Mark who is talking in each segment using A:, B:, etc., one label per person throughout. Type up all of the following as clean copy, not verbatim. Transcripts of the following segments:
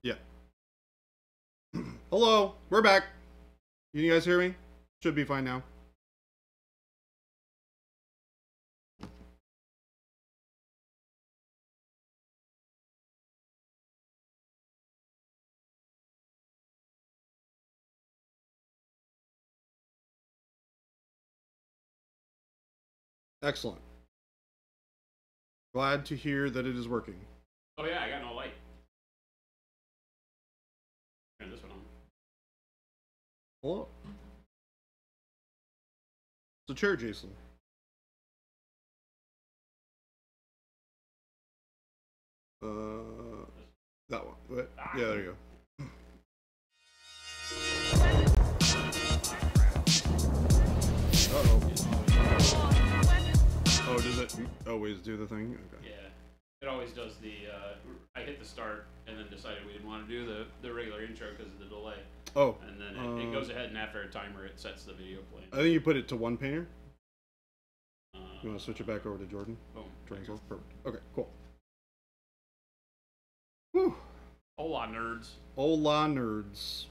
A: Yeah. Hello, we're back. Can you guys hear me? Should be fine now. Excellent. Glad to hear that it is working.
B: Oh yeah, I got no light. Turn this one on.
A: Hello. It's a chair, Jason. That one. Yeah, there you go. Uh-oh. Oh, does it always do the thing? Okay.
B: Yeah, it always does the. I hit the start and then decided we didn't want to do the regular intro because of the delay.
A: Oh.
B: And then it goes ahead and after a timer it sets the video playing.
A: I think you put it to one painter. You want to switch it back over to Jordan?
B: Boom.
A: Perfect. Okay, cool. Whew.
B: Hola, nerds.
A: Hola, nerds.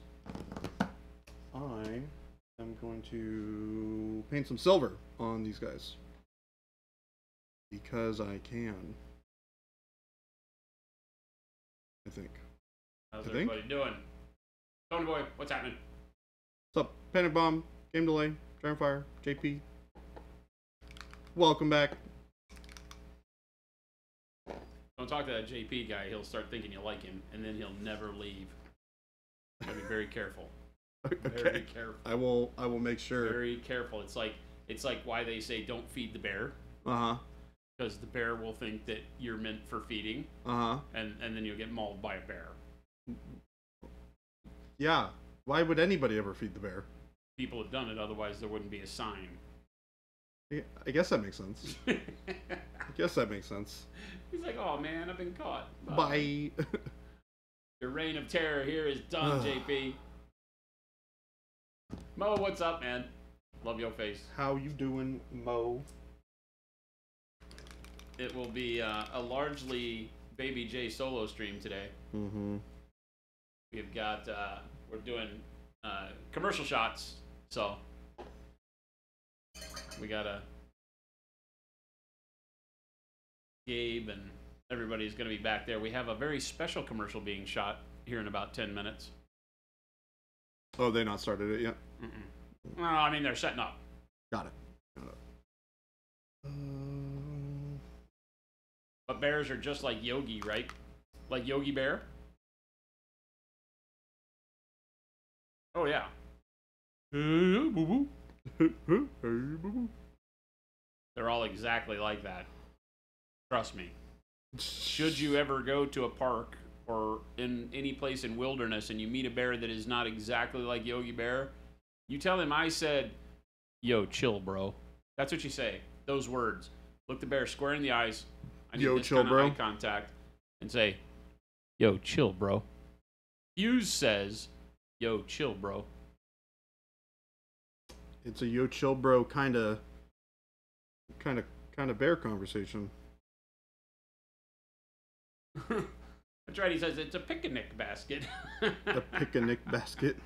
A: I am going to paint some silver on these guys. Because I can. I think.
B: How's everybody doing? Tony Boy, what's happening?
A: What's up? Panic Bomb, Game Delay, Dragonfire, JP. Welcome back.
B: Don't talk to that JP guy. He'll start thinking you like him, and then he'll never leave. Gotta be very careful.
A: Okay.
B: Very careful.
A: I will make sure.
B: Very careful. It's like why they say don't feed the bear.
A: Uh-huh.
B: Because the bear will think that you're meant for feeding.
A: Uh-huh.
B: And then you'll get mauled by a bear.
A: Yeah. Why would anybody ever feed the bear?
B: People have done it, otherwise there wouldn't be a sign.
A: Yeah, I guess that makes sense. I guess that makes sense.
B: He's like, oh man, I've been caught.
A: Bye.
B: Your reign of terror here is done, JP. Mo, what's up, man? Love your face.
A: How you doing, Mo?
B: It will be a largely Baby J solo stream today.
A: Mm-hmm.
B: We've got, we're doing commercial shots, so we got Gabe and everybody's going to be back there. We have a very special commercial being shot here in about 10 minutes.
A: Oh, they not started it yet?
B: Mm-mm. No, I mean, they're setting up.
A: Got it.
B: But bears are just like Yogi, right? Like Yogi Bear? Oh, yeah. Hey, boo-boo.
A: Hey, boo-boo.
B: They're all exactly like that. Trust me. Should you ever go to a park or in any place in wilderness and you meet a bear that is not exactly like Yogi Bear, you tell him I said, yo, chill, bro. That's what you say. Those words. Look the bear square in the eyes. I need
A: yo,
B: this
A: chill,
B: kind of
A: bro.
B: eye contact. And say, yo, chill, bro. Hughes says, yo, chill, bro.
A: It's a yo, chill, bro kind of bear conversation.
B: That's right, he says it's a picnic basket.
A: A picnic basket.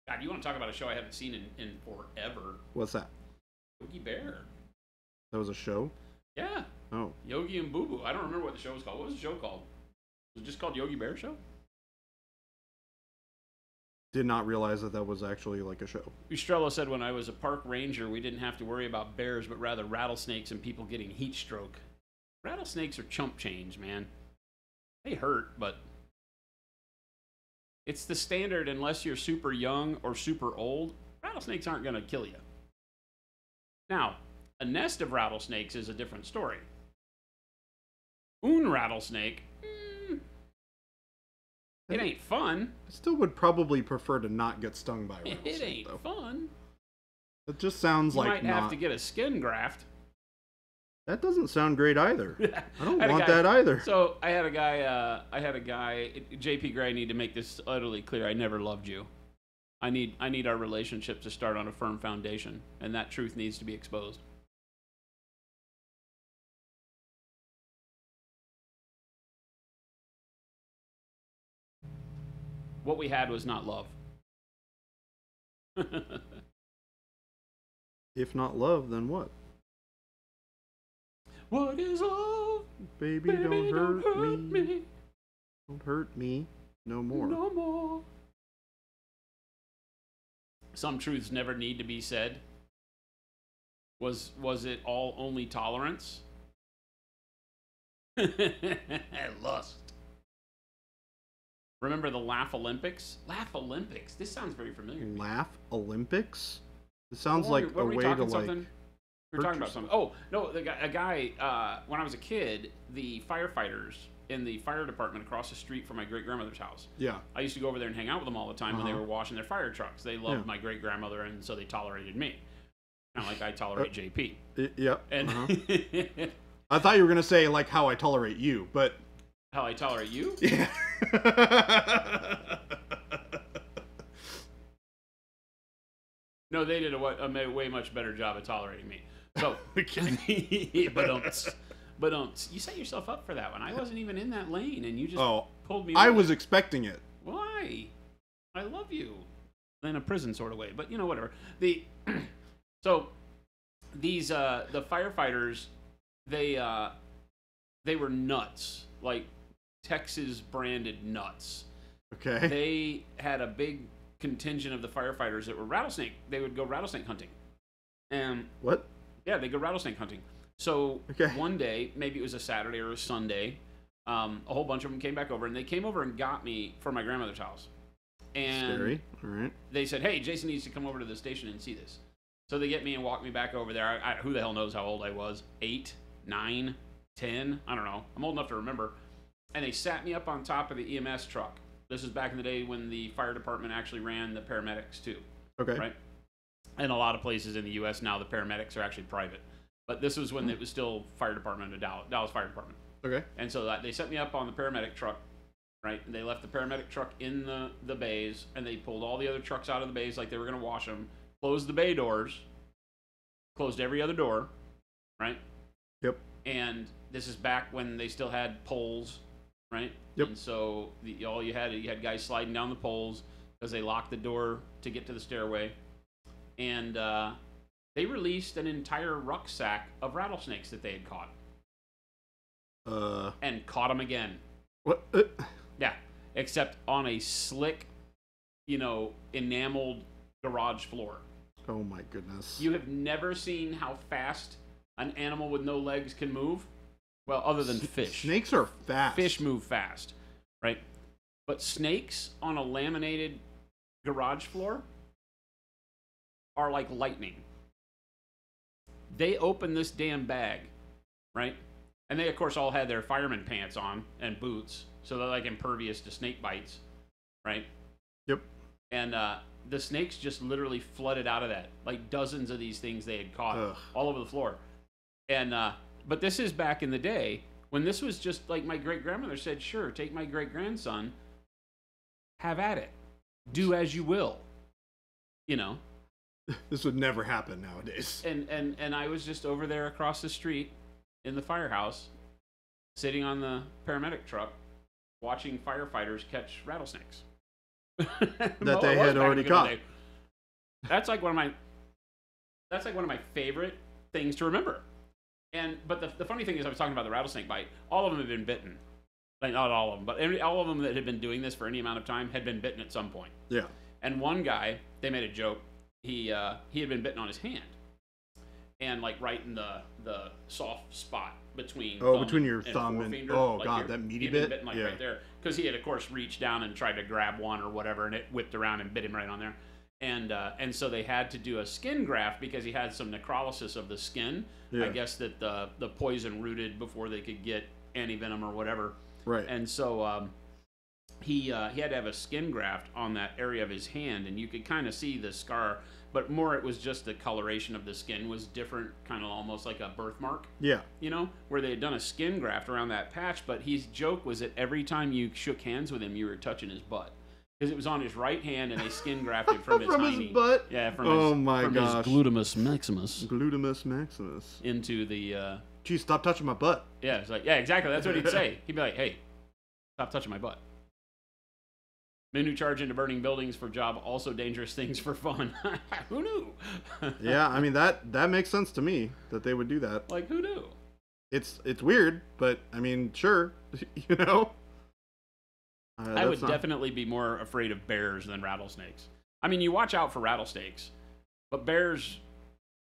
B: God, you want to talk about a show I haven't seen in forever?
A: What's that?
B: Yogi Bear.
A: That was a show?
B: Yeah.
A: Oh.
B: Yogi and Boo Boo. I don't remember what the show was called. What was the show called? Was it just called Yogi Bear Show?
A: Did not realize that was actually like a show.
B: Ustrello said when I was a park ranger, we didn't have to worry about bears, but rather rattlesnakes and people getting heat stroke. Rattlesnakes are chump change, man. They hurt, but it's the standard unless you're super young or super old. Rattlesnakes aren't going to kill you. Now, a nest of rattlesnakes is a different story. Un rattlesnake, it ain't fun.
A: I still would probably prefer to not get stung by a rattlesnake.
B: It ain't fun.
A: It just sounds
B: You
A: like
B: might have to get a skin graft.
A: That doesn't sound great either. I don't
B: had a
A: want
B: guy-
A: that either.
B: So I had a guy. JP Gray. I need to make this utterly clear. I never loved you. I need our relationship to start on a firm foundation, and that truth needs to be exposed. what we had was not love.
A: If not love, then what?
B: What is love?
A: Baby, don't hurt me. Don't hurt me no more.
B: No more. Some truths never need to be said. Was it all only tolerance? Lust. Remember the Laugh Olympics? Laugh Olympics. This sounds very familiar.
A: Laugh Olympics? It sounds
B: What
A: like
B: were
A: a
B: we
A: way
B: talking
A: to
B: something?
A: like.
B: We were talking about something. Oh no, a guy. When I was a kid, the firefighters in the fire department across the street from my great grandmother's house.
A: Yeah.
B: I used to go over there and hang out with them all the time when they were washing their fire trucks. They loved my great grandmother, and so they tolerated me. Kind of like I tolerate JP.
A: Yep.
B: And
A: I thought you were gonna say like how I tolerate you, but
B: how I tolerate you?
A: yeah.
B: No, they did a way much better job of tolerating me. So, but you set yourself up for that one. I wasn't even in that lane, and you just pulled me.
A: I was expecting it.
B: Why? I love you. In a prison sort of way, but whatever. So these the firefighters, they were nuts, like Texas branded nuts.
A: Okay.
B: They had a big contingent of the firefighters that were rattlesnake. They would go rattlesnake hunting. And
A: what?
B: Yeah, they go rattlesnake hunting. So one day, maybe it was a Saturday or a Sunday, a whole bunch of them came back over, and they came over and got me from my grandmother's house. And
A: scary. All right.
B: They said, "Hey, Jason needs to come over to the station and see this." So they get me and walk me back over there. Who the hell knows how old I was? 8, 9, 10? I don't know. I'm old enough to remember. And they sat me up on top of the EMS truck. This is back in the day when the fire department actually ran the paramedics too.
A: Okay.
B: Right? And a lot of places in the U.S. now the paramedics are actually private. But this was when it was still fire department of Dallas Fire Department.
A: Okay.
B: And so they set me up on the paramedic truck, right? And they left the paramedic truck in the bays, and they pulled all the other trucks out of the bays like they were going to wash them, closed the bay doors, closed every other door, right?
A: Yep.
B: And this is back when they still had poles, right?
A: Yep.
B: And so all you had guys sliding down the poles because they locked the door to get to the stairway. And they released an entire rucksack of rattlesnakes that they had caught. And caught them again.
A: What?
B: Yeah, except on a slick, enameled garage floor.
A: Oh my goodness.
B: You have never seen how fast an animal with no legs can move? Well, other than fish.
A: Snakes are fast.
B: Fish move fast, right? But snakes on a laminated garage floor are like lightning. They open this damn bag, right? And they, of course, all had their fireman pants on and boots, so they're like impervious to snake bites, right?
A: Yep.
B: And the snakes just literally flooded out of that, like dozens of these things they had caught all over the floor. And but this is back in the day when this was just like my great grandmother said, "Sure, take my great grandson, have at it, do as you will,"
A: This would never happen nowadays.
B: And I was just over there across the street in the firehouse, sitting on the paramedic truck, watching firefighters catch rattlesnakes.
A: That they had already caught.
B: That's like one of my favorite things to remember. But the funny thing is, I was talking about the rattlesnake bite. All of them had been bitten. Like, not all of them, but all of them that had been doing this for any amount of time had been bitten at some point.
A: Yeah.
B: And one guy, they made a joke. He had been bitten on his hand, and like right in the soft spot between
A: between your thumb and
B: forefinger,
A: oh
B: like
A: god, that meaty
B: he had been
A: bit,
B: bitten, like, right there, because he had of course reached down and tried to grab one or whatever, and it whipped around and bit him right on there, and so they had to do a skin graft because he had some necrolysis of the skin.
A: Yeah.
B: I guess that the poison rooted before they could get antivenom or whatever.
A: Right.
B: And so he had to have a skin graft on that area of his hand, and you could kind of see the scar, but more it was just the coloration of the skin was different, kind of almost like a birthmark.
A: Yeah.
B: Where they had done a skin graft around that patch, but his joke was that every time you shook hands with him, you were touching his butt. Because it was on his right hand, and they skin grafted from his
A: from his butt?
B: Yeah, from
A: his
B: his glutamus maximus.
A: Glutamus maximus.
B: Into the...
A: Geez, stop touching my butt.
B: Yeah, it's like, yeah, exactly. That's what he'd say. He'd be like, hey, stop touching my butt. Men who charge into burning buildings for job, also dangerous things for fun. Who knew?
A: Yeah, I mean that makes sense to me that they would do that.
B: Like, who knew?
A: It's weird, but I mean, sure, you know.
B: I would definitely be more afraid of bears than rattlesnakes. I mean, you watch out for rattlesnakes, but bears,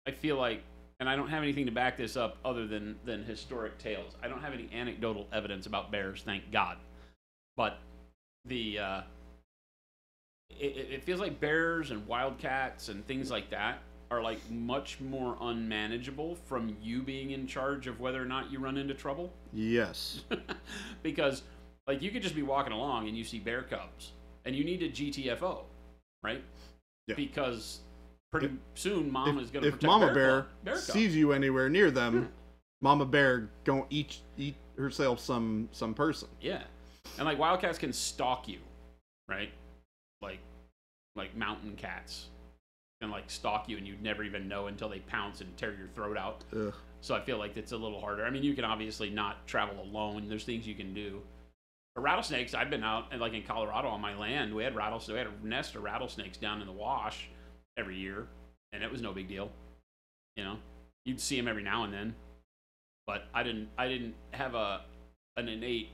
B: I feel like, and I don't have anything to back this up other than historic tales. I don't have any anecdotal evidence about bears, thank God. But the it feels like bears and wildcats and things like that are like much more unmanageable from you being in charge of whether or not you run into trouble.
A: Yes.
B: Because like you could just be walking along and you see bear cubs and you need a GTFO, right?
A: Yeah.
B: Because pretty soon mom is going to protect
A: if Mama
B: bear
A: sees you anywhere near them, Mama Bear gonna eat herself some person.
B: Yeah. And like wildcats can stalk you, right? Like mountain cats can like stalk you and you'd never even know until they pounce and tear your throat out.
A: Ugh.
B: So I feel like it's a little harder. I mean, you can obviously not travel alone. There's things you can do. But rattlesnakes, I've been out and like in Colorado on my land, we had a nest of rattlesnakes down in the wash every year, and it was no big deal. You know, you'd see them every now and then, but I didn't have an innate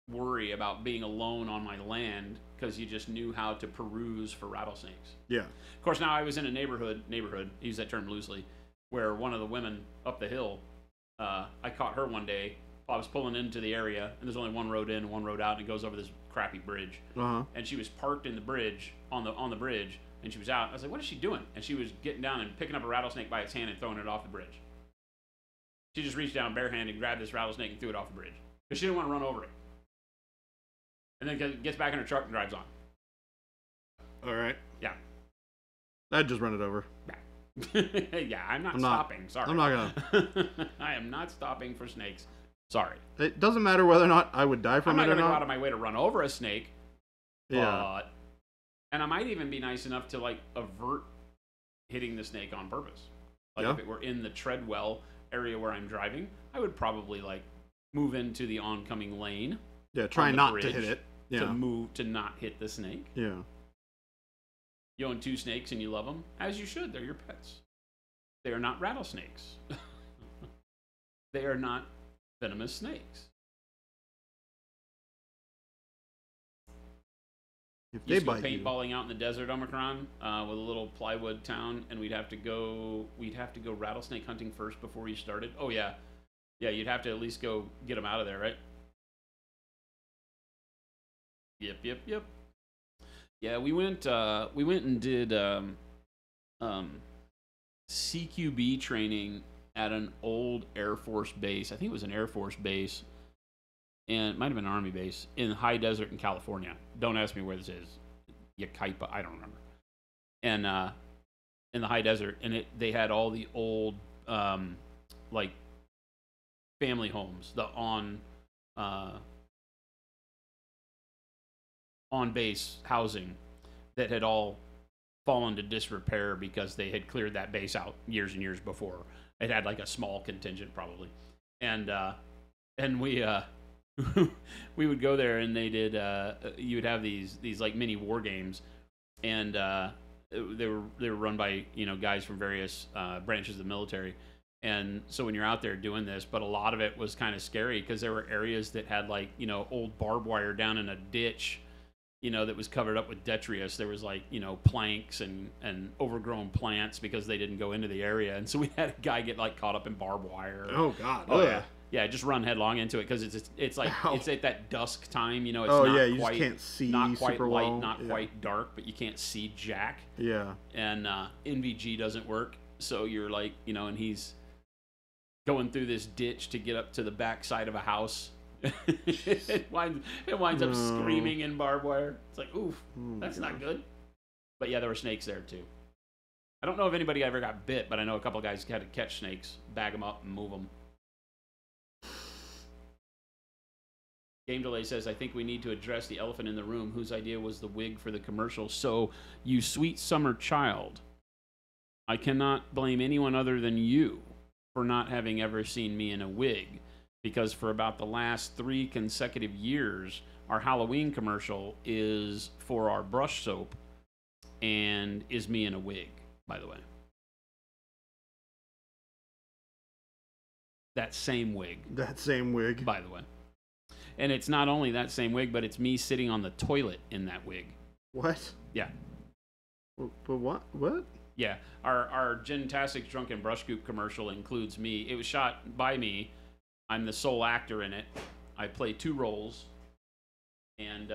B: worry about being alone on my land because you just knew how to peruse for rattlesnakes.
A: Yeah.
B: Of course, now I was in a neighborhood, use that term loosely, where one of the women up the hill, I caught her one day. I was pulling into the area, and there's only one road in and one road out, and it goes over this crappy bridge.
A: Uh-huh.
B: And she was parked in the bridge, on the bridge, and she was out. I was like, what is she doing? And she was getting down and picking up a rattlesnake by its hand and throwing it off the bridge. She just reached down barehanded, grabbed this rattlesnake, and threw it off the bridge. Because she didn't want to run over it. And then gets back in her truck and drives on.
A: All right.
B: Yeah.
A: I'd just run it over.
B: Yeah. Yeah, I'm not stopping. Sorry.
A: I'm not gonna.
B: I am not stopping for snakes. Sorry.
A: It doesn't matter whether or not I would die from it or not.
B: I'm not going to go out of my way to run over a snake.
A: Yeah.
B: And I might even be nice enough to like avert hitting the snake on purpose. Like if it were in the treadwell area where I'm driving, I would probably like move into the oncoming lane.
A: Yeah, try not to hit it. Yeah.
B: To not hit the snake.
A: Yeah.
B: You own 2 snakes and you love them, as you should. They're your pets. They are not rattlesnakes. They are not venomous snakes.
A: If they
B: used to go
A: bite
B: paintballing out in the desert, Omicron, with a little plywood town, and we'd have to go rattlesnake hunting first before we started. Oh yeah, you'd have to at least go get them out of there, right? Yep. Yeah, we went and did CQB training at an old Air Force base. I think it was an Air Force base, and it might have been an Army base in the high desert in California. Don't ask me where this is. Yucaipa, I don't remember. And in the high desert, and they had all the old like family homes, the on base housing that had all fallen to disrepair because they had cleared that base out years and years before. It had like a small contingent probably, and we we would go there, and they did you would have these like mini war games, and they were run by guys from various branches of the military. And so when you're out there doing this, but a lot of it was kind of scary because there were areas that had like old barbed wire down in a ditch, that was covered up with detritus. There was like, planks and overgrown plants because they didn't go into the area. And so we had a guy get like caught up in barbed wire.
A: Oh God.
B: Oh yeah. Yeah, just run headlong into it because it's like it's at that dusk time, it's
A: not you
B: quite,
A: just can't see
B: not quite
A: super
B: light,
A: well.
B: not quite dark, but you can't see jack.
A: Yeah.
B: And NVG doesn't work, so you're like, and he's going through this ditch to get up to the back side of a house. it winds up screaming in barbed wire. It's like, oof, that's not good. But yeah, there were snakes there too. I don't know if anybody ever got bit, but I know a couple of guys had to catch snakes, bag them up, and move them. Game Delay says, I think we need to address the elephant in the room whose idea was the wig for the commercial. So, you sweet summer child, I cannot blame anyone other than you for not having ever seen me in a wig, because for about the last 3 consecutive years, our Halloween commercial is for our brush soap and is me in a wig, by the way. That same wig.
A: That same wig.
B: By the way. And it's not only that same wig, but it's me sitting on the toilet in that wig.
A: What?
B: Yeah.
A: But what? What?
B: Yeah. Our Gentastic's Drunken Brush Scoop commercial includes me. It was shot by me. I'm the sole actor in it. I play 2 roles. And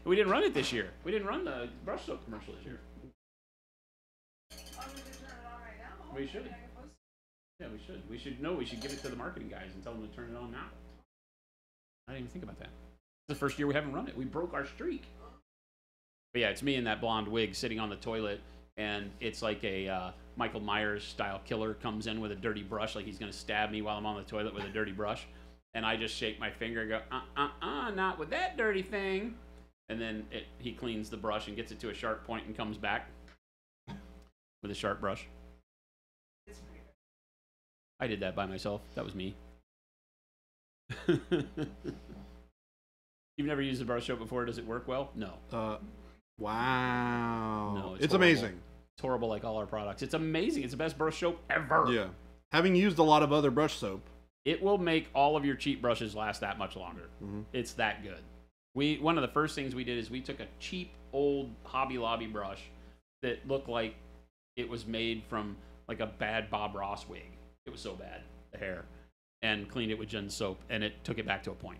B: we didn't run it this year. We didn't run the brush soap commercial this year. We should. Yeah, we should. We should know. We should give it to the marketing guys and tell them to turn it on now. I didn't even think about that. It's the first year we haven't run it. We broke our streak. But yeah, it's me in that blonde wig sitting on the toilet, and it's like a Michael Myers style killer comes in with a dirty brush, like he's gonna stab me while I'm on the toilet with a dirty brush, and I just shake my finger and go, not with that dirty thing, and then he cleans the brush and gets it to a sharp point and comes back with a sharp brush. I did that by myself. That was me. You've never used a brush soap before. Does it work well? No.
A: Wow.
B: No,
A: it's
B: horrible.
A: Amazing.
B: It's horrible like all our products. It's amazing. It's the best brush soap ever.
A: Yeah. Having used a lot of other brush soap.
B: It will make all of your cheap brushes last that much longer. Mm-hmm. It's that good. One of the first things we did is we took a cheap old Hobby Lobby brush that looked like it was made from like a bad Bob Ross wig. It was so bad, the hair, and cleaned it with Gen soap, and it took it back to a point.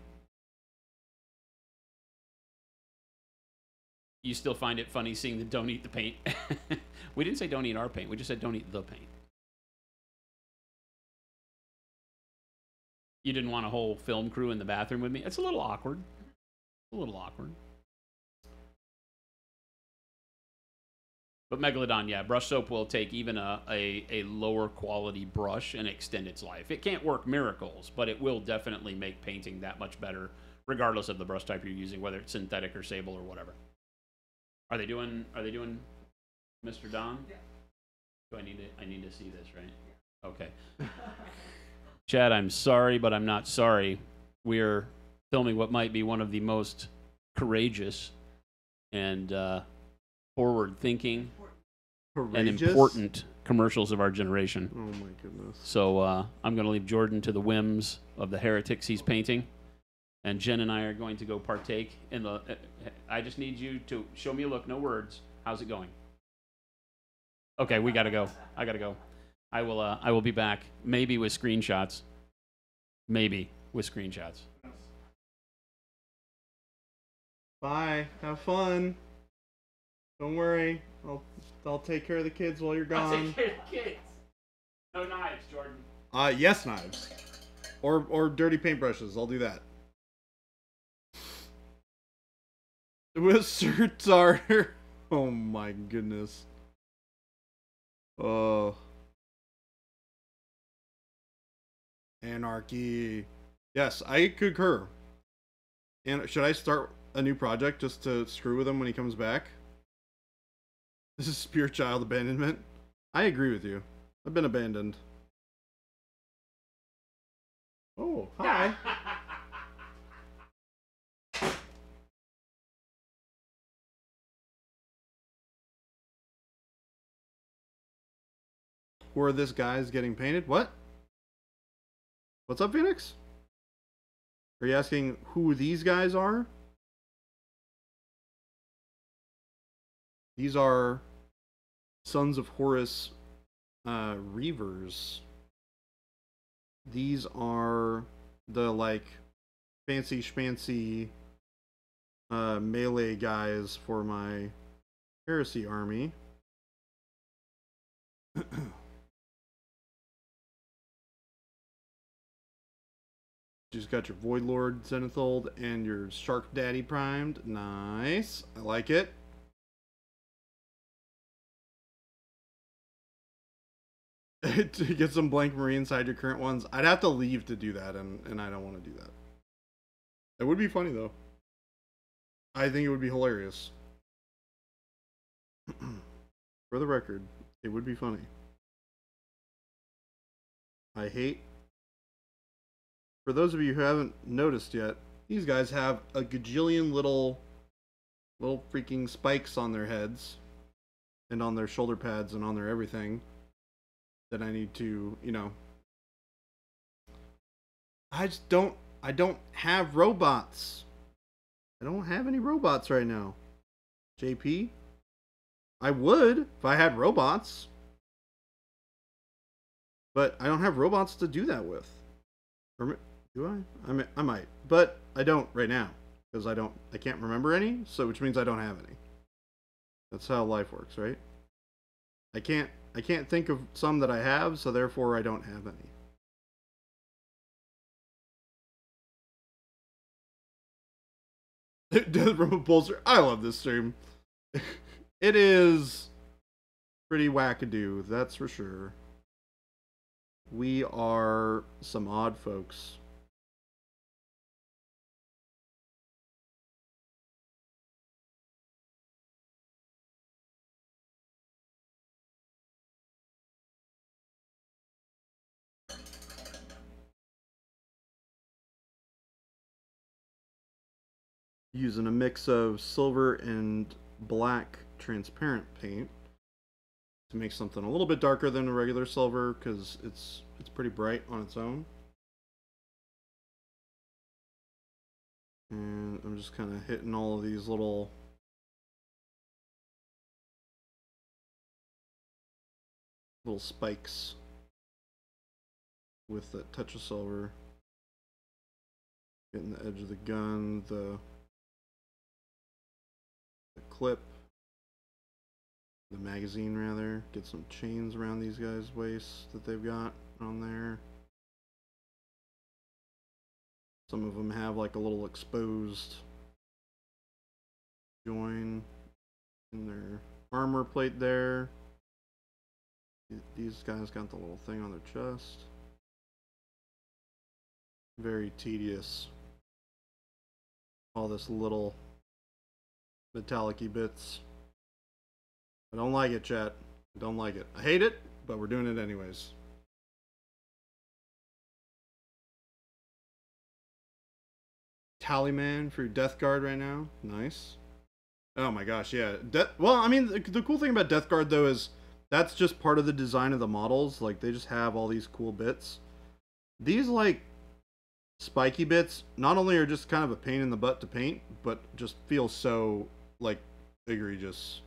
B: You still find it funny seeing the don't eat the paint. We didn't say don't eat our paint. We just said don't eat the paint. You didn't want a whole film crew in the bathroom with me? It's a little awkward. A little awkward. But Megalodon, yeah, brush soap will take even a lower quality brush and extend its life. It can't work miracles, but it will definitely make painting that much better, regardless of the brush type you're using, whether it's synthetic or sable or whatever. Are they doing Mr. Don? Yeah. Do I need to see this, right? Yeah. Okay. Chad, I'm sorry, but I'm not sorry. We're filming what might be one of the most courageous and forward-thinking and important commercials of our generation.
A: Oh my goodness.
B: So I'm going to leave Jordan to the whims of the heretics he's painting, and Jen and I are going to go partake in the... I just need you to show me a look, no words. How's it going? Okay, we got to go. I got to go. I will be back, maybe with screenshots. Maybe with screenshots.
A: Bye. Have fun. Don't worry. I'll take care of the kids while you're gone.
B: I'll take care of the kids. No knives, Jordan.
A: Yes, knives. Or dirty paintbrushes. I'll do that. With Sir Tartar. Oh my goodness. Oh. Anarchy. Yes, I concur. And should I start a new project just to screw with him when he comes back? This is pure child abandonment. I agree with you. I've been abandoned. Oh, hi. Where this guy's getting painted? What? What's up, Phoenix? Are you asking who these guys are? These are Sons of Horus Reavers. These are the like fancy schmancy melee guys for my heresy army. You just got your Void Lord Zenithold and your Shark Daddy primed. Nice. I like it. To get some blank marine inside your current ones. I'd have to leave to do that, and I don't want to do that. It would be funny, though. I think it would be hilarious. For the record, it would be funny. I hate for those of you who haven't noticed yet, these guys have a gajillion little freaking spikes on their heads and on their shoulder pads and on their everything that I need to, you know. I don't have robots. I don't have any robots right now. JP? I would if I had robots. But I don't have robots to do that with. Or do I? I might. But I don't right now. Because I can't remember any, so which means I don't have any. That's how life works, right? I can't think of some that I have, so therefore I don't have any. Death from a Pulsar. I love this stream. It is pretty wackadoo, that's for sure. We are some odd folks. Using a mix of silver and black transparent paint to make something a little bit darker than a regular silver because it's pretty bright on its own. And I'm just kind of hitting all of these little spikes with that touch of silver. Getting the edge of the gun, the clip, the magazine rather. Get some chains around these guys' waists that they've got on there. Some of them have like a little exposed join in their armor plate there. These guys got the little thing on their chest. Very tedious. All this little metallic-y bits. I don't like it, chat. I don't like it. I hate it, but we're doing it anyways. Tallyman for your Death Guard right now. Nice. Oh my gosh, yeah. Well, I mean, the cool thing about Death Guard, though, is that's just part of the design of the models. Like, they just have all these cool bits. These, like, spiky bits, not only are just kind of a pain in the butt to paint, but just feel so, like, egregious.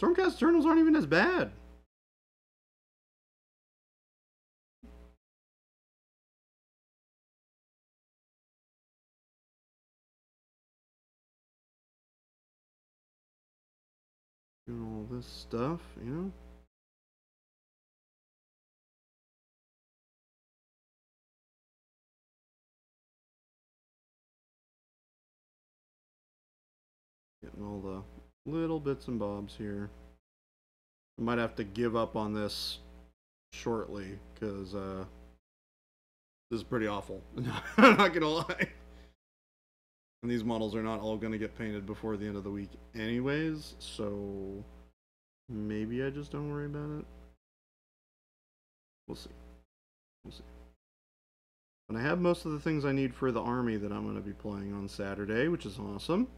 A: Stormcast Eternals aren't even as bad. Doing all this stuff, you know? Getting all the little bits and bobs here. I might have to give up on this shortly, because this is pretty awful. I'm not gonna lie. And these models are not all gonna get painted before the end of the week anyways, so maybe I just don't worry about it. We'll see. We'll see. And I have most of the things I need for the army that I'm going to be playing on Saturday, which is awesome.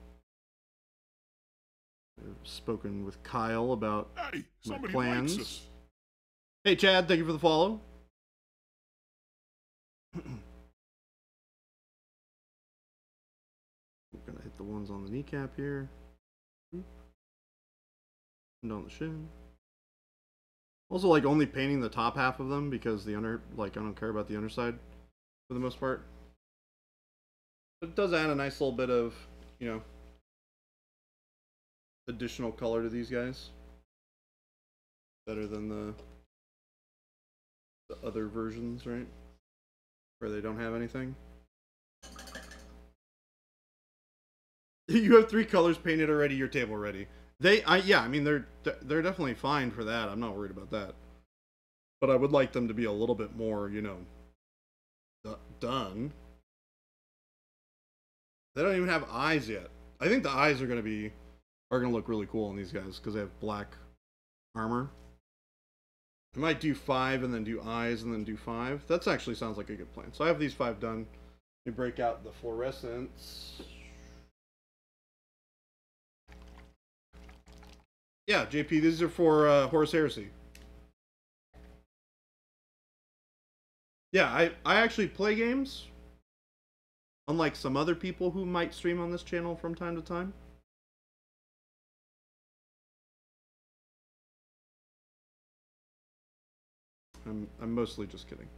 A: I've spoken with Kyle about my plans. Hey Chad, thank you for the follow. We're going to hit the ones on the kneecap here. And on the shin. Also, like, only painting the top half of them because the I don't care about the underside for the most part. But it does add a nice little bit of, you know, additional color to these guys. Better than the other versions, right? Where they don't have anything. You have 3 colors painted already, your table ready. Yeah, I mean, they're definitely fine for that. I'm not worried about that. But I would like them to be a little bit more, you know, done. They don't even have eyes yet. I think the eyes are gonna look really cool on these guys because they have black armor. I might do 5 and then do eyes and then do 5. That's actually sounds like a good plan. So I have these 5 done. We break out the fluorescents. Yeah, JP, these are for Horus Heresy. Yeah, I actually play games. Unlike some other people who might stream on this channel from time to time. I'm mostly just kidding.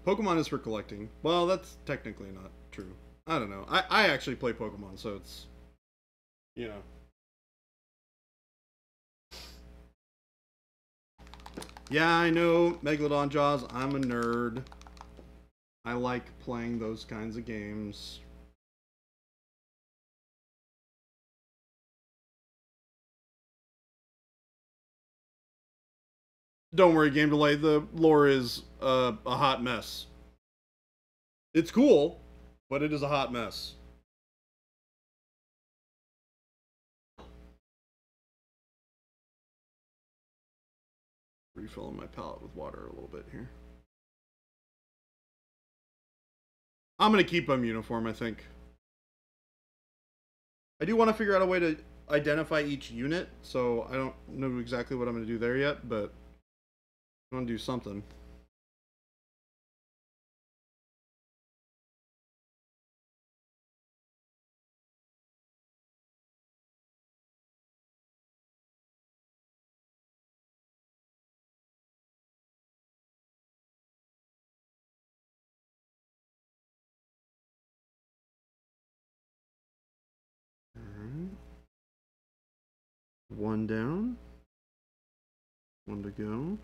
A: Pokemon is for collecting. Well, that's technically not true. I don't know. I actually play Pokemon, so it's, you know. Yeah, I know, Megalodon Jaws, I'm a nerd. I like playing those kinds of games. Don't worry, Game Delay, the lore is a hot mess. It's cool, but it is a hot mess. Refilling my palette with water a little bit here. I'm going to keep them uniform, I think. I do want to figure out a way to identify each unit, so I don't know exactly what I'm going to do there yet, but I want to do something. Alright. One down. One to go.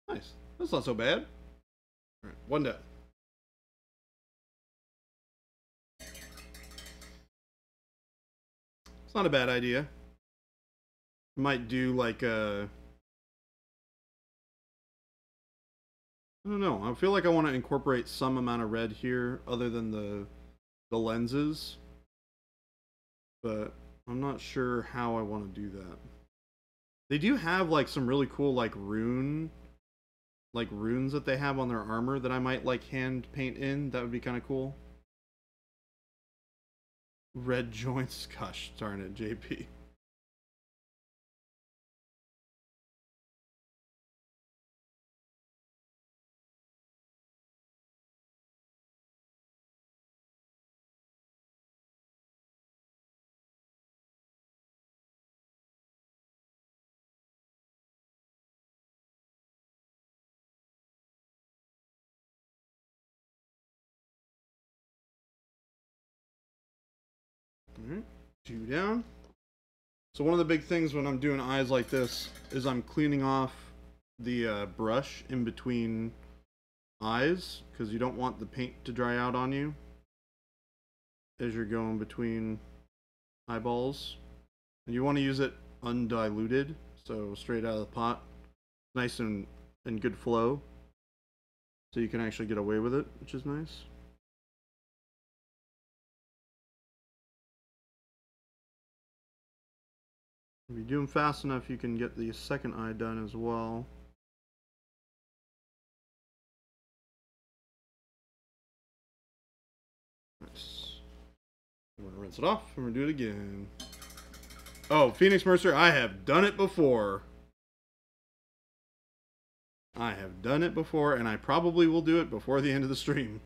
A: Nice. That's not so bad. Alright, one down. It's not a bad idea. Might do like a... I don't know. I feel like I want to incorporate some amount of red here other than the lenses. But I'm not sure how I want to do that. They do have like some really cool like runes that they have on their armor that I might like hand paint in. That would be kind of cool. Red joints, gosh darn it, JP. Alright, 2 down. So one of the big things when I'm doing eyes like this is I'm cleaning off the brush in between eyes because you don't want the paint to dry out on you as you're going between eyeballs. And you want to use it undiluted, so straight out of the pot. Nice and good flow. So you can actually get away with it, which is nice. If you do them fast enough, you can get the second eye done as well. Nice. We're gonna rinse it off and we're gonna do it again. Oh, Phoenix Mercer, I have done it before. I have done it before, and I probably will do it before the end of the stream.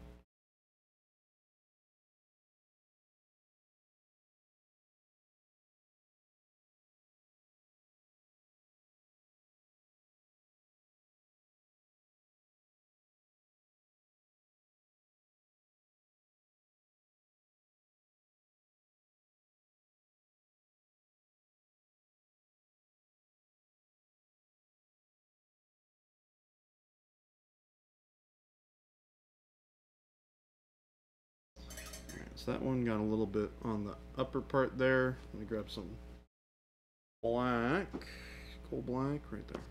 A: that one got a little bit on the upper part there. Let me grab some black, coal black right there.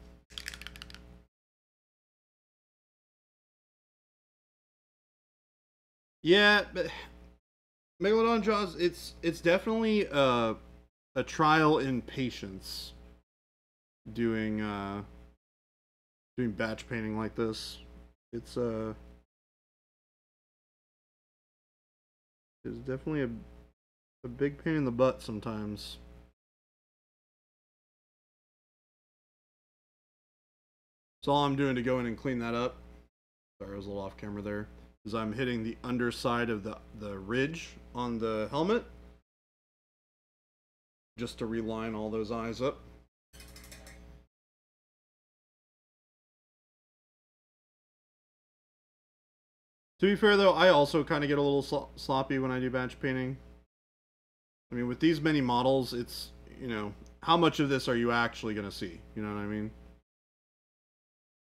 A: Yeah, but Megalodon Jaws, it's definitely a trial in patience doing doing batch painting like this. It's definitely a big pain in the butt sometimes. So all I'm doing to go in and clean that up, sorry I was a little off camera there, is I'm hitting the underside of the ridge on the helmet just to reline all those eyes up. To be fair though, I also kind of get a little sloppy when I do batch painting. I mean, with these many models, it's, you know, how much of this are you actually going to see? You know what I mean?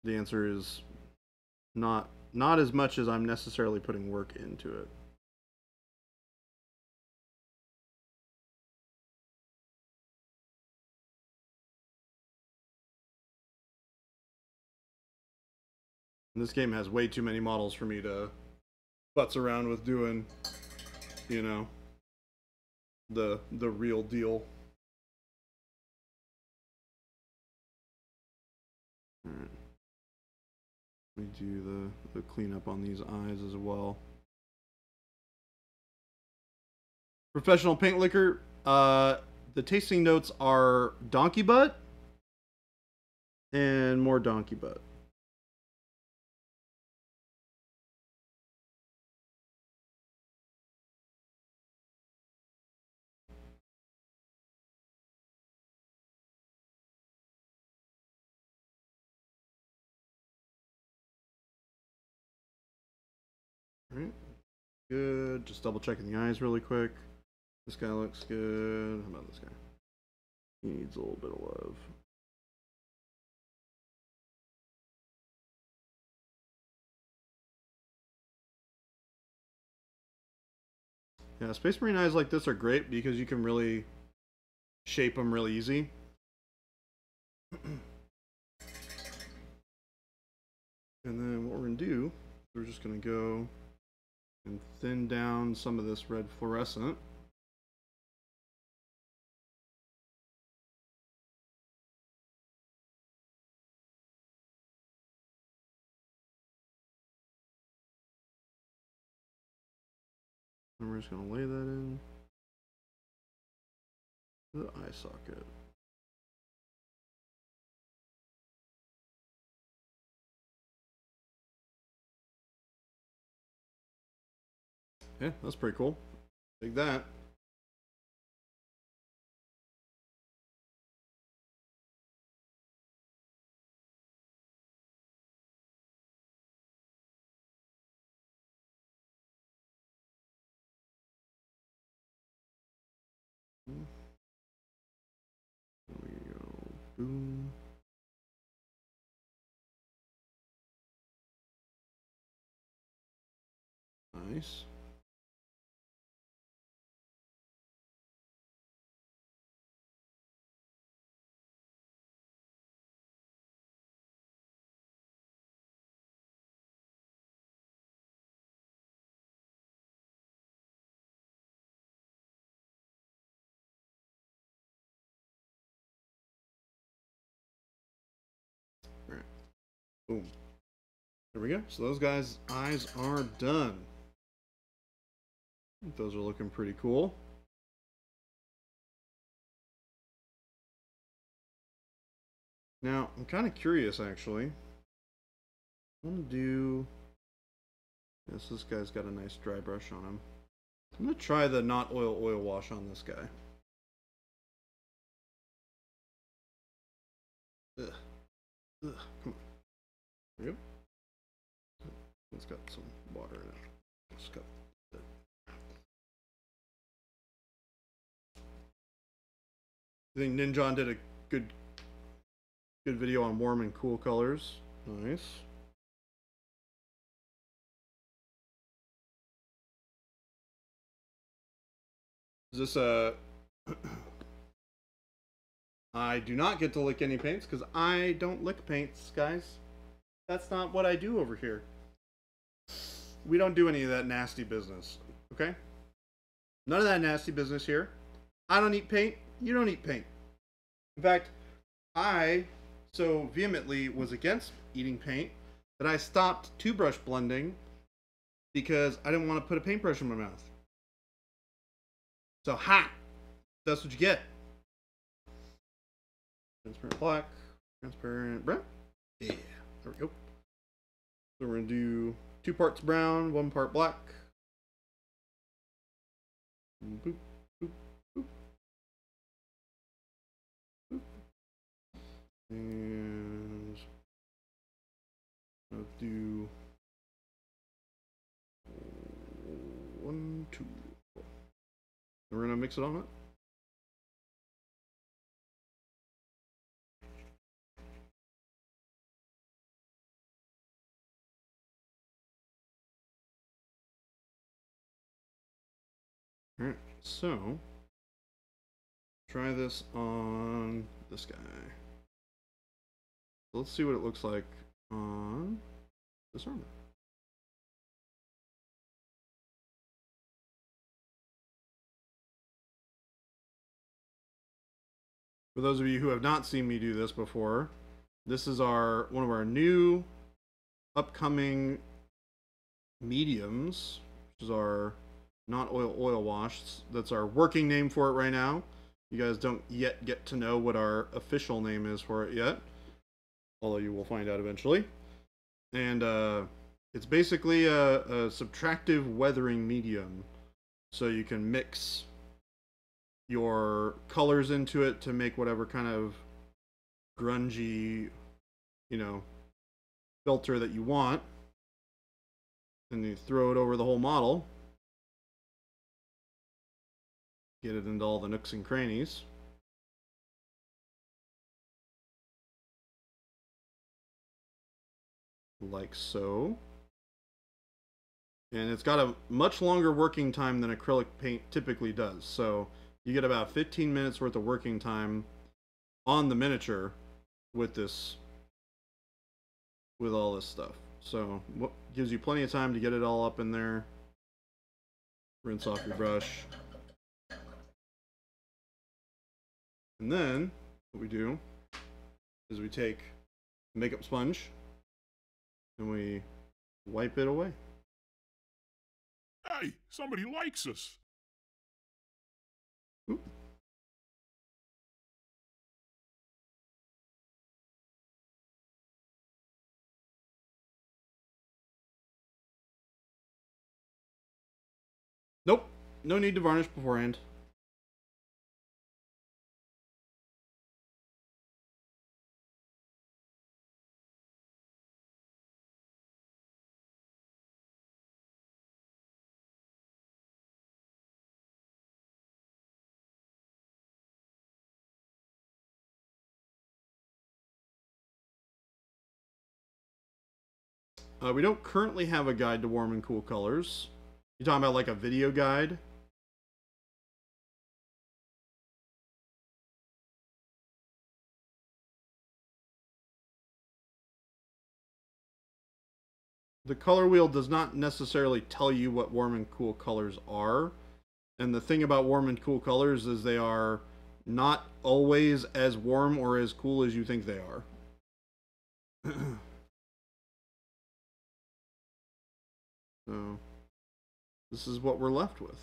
A: The answer is not as much as I'm necessarily putting work into it. And this game has way too many models for me to futz around with doing, you know, the real deal. Alright. Let me do the cleanup on these eyes as well. Professional paint liquor. The tasting notes are donkey butt and more donkey butt. Alright, good. Just double checking the eyes really quick. This guy looks good. How about this guy? He needs a little bit of love. Yeah, Space Marine eyes like this are great because you can really shape them really easy. And then what we're going to do, we're just going to go and thin down some of this red fluorescent. And we're just going to lay that in the eye socket. Yeah, that's pretty cool. Take that. There we go. Boom. Nice. All right. Boom. There we go. So those guys' eyes are done. Those are looking pretty cool. Now, I'm kind of curious actually. I want to do... Yes, this guy's got a nice dry brush on him. I'm going to try the not oil wash on this guy. Ugh. Ugh. Come on. There we go. It's got some water in it. It's got it. I think Ninjon did a good video on warm and cool colors. Nice. Is this I do not get to lick any paints because I don't lick paints, guys. That's not what I do over here. We don't do any of that nasty business, okay? None of that nasty business here. I don't eat paint. You don't eat paint. In fact, I so vehemently was against eating paint that I stopped two-brush blending because I didn't want to put a paintbrush in my mouth. So, that's what you get. Transparent black, transparent brown. Yeah, there we go. So we're gonna do 2 parts brown, 1 part black. Boop, boop, boop. Boop. And I'll do 1, 2. We're gonna mix it on it. Alright, so try this on this guy. Let's see what it looks like on this armor. For those of you who have not seen me do this before, this is one of our new upcoming mediums, which is our not oil wash. That's our working name for it right now. You guys don't yet get to know what our official name is for it yet, although you will find out eventually. And it's basically a subtractive weathering medium, so you can mix your colors into it to make whatever kind of grungy, filter that you want, and you throw it over the whole model. Get it into all the nooks and crannies. Like so. And it's got a much longer working time than acrylic paint typically does. So you get about 15 minutes worth of working time on the miniature with all this stuff. So what gives you plenty of time to get it all up in there. Rinse off your brush. And then what we do is we take a makeup sponge and we wipe it away.
C: Hey, somebody likes us.
A: Oop. Nope, no need to varnish beforehand. We don't currently have a guide to warm and cool colors. You talking about like a video guide? The color wheel does not necessarily tell you what warm and cool colors are. And the thing about warm and cool colors is they are not always as warm or as cool as you think they are. So this is what we're left with.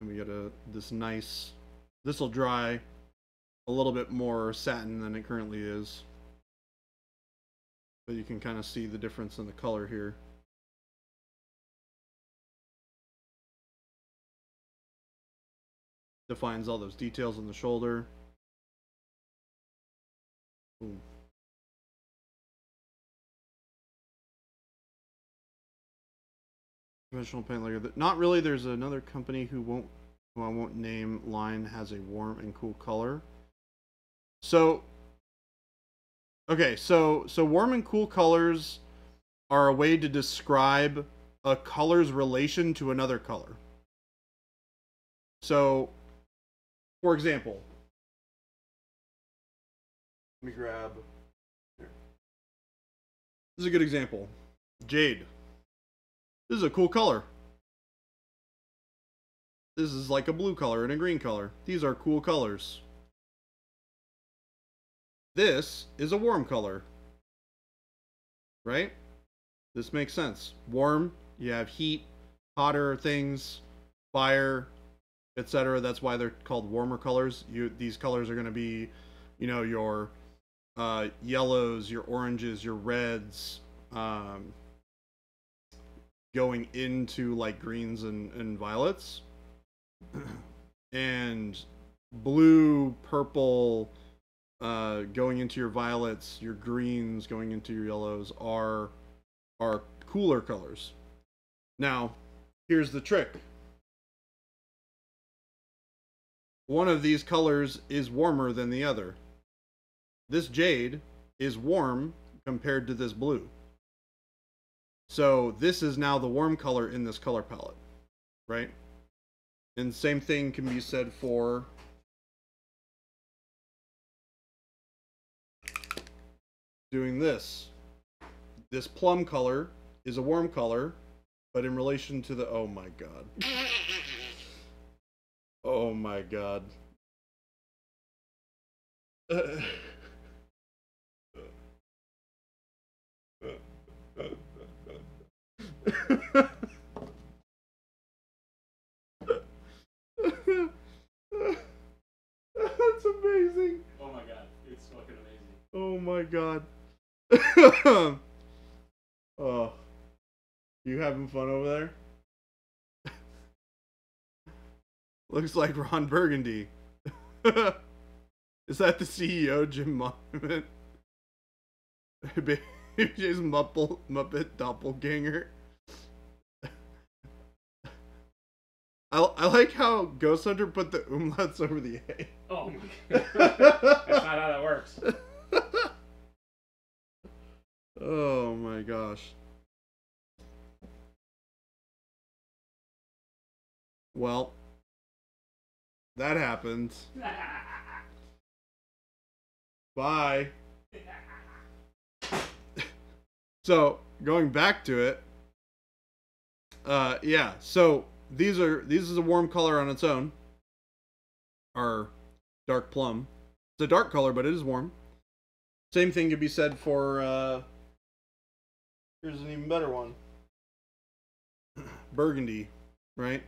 A: And we get this nice, this will dry a little bit more satin than it currently is. But you can kind of see the difference in the color here. Defines all those details on the shoulder. Boom. Conventional paint layer. Not really. There's another company who I won't name, line has a warm and cool color. So okay, so warm and cool colors are a way to describe a color's relation to another color. So, for example, let me grab. Here. This is a good example. Jade. This is a cool color. This is like a blue color and a green color. These are cool colors. This is a warm color. Right? This makes sense. Warm, you have heat, hotter things, fire, etc. That's why they're called warmer colors. These colors are going to be, you know, your yellows, your oranges, your reds, going into like greens and violets, and blue, purple, going into your violets, your greens going into your yellows are cooler colors. Now, here's the trick. One of these colors is warmer than the other. This jade is warm compared to this blue. So this is now the warm color in this color palette, right? And same thing can be said for doing this. This plum color is a warm color, but in relation to the, oh my god. Oh my god. That's amazing.
B: Oh my god, it's fucking amazing.
A: Oh my god. Oh, you having fun over there? Looks like Ron Burgundy. Is that the CEO, Jim Monument? Jay's Muppet doppelganger. I like how Ghost Hunter put the umlauts over the A.
B: Oh my god. That's not how that works.
A: Oh my gosh. Well, that happened. Bye. So, going back to it, yeah, so these is a warm color on its own. Our dark plum. It's a dark color, but it is warm. Same thing could be said for, here's an even better one. Burgundy, right?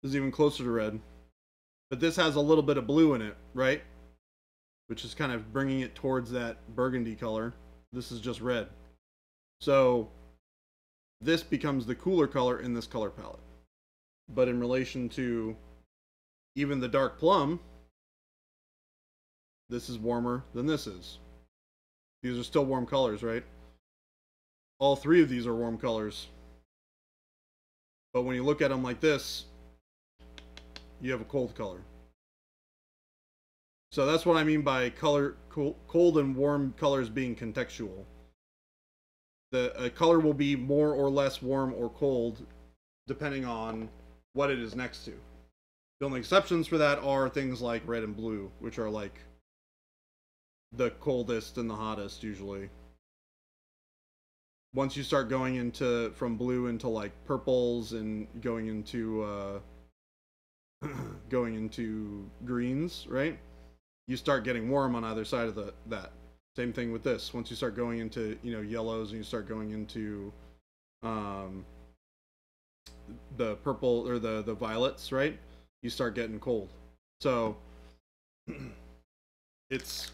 A: This is even closer to red. But this has a little bit of blue in it, right? Which is kind of bringing it towards that burgundy color. This is just red. So this becomes the cooler color in this color palette. But in relation to even the dark plum, this is warmer than this is. These are still warm colors, right? All three of these are warm colors. But when you look at them like this, you have a cold color. So that's what I mean by cold and warm colors being contextual. A color will be more or less warm or cold depending on what it is next to. The only exceptions for that are things like red and blue, which are like the coldest and the hottest usually. Once you start going into from blue into like purples and going into greens, right? You start getting warm on either side of that. Same thing with this. Once you start going into, you know, yellows and you start going into the purple or the violets, right? You start getting cold. So it's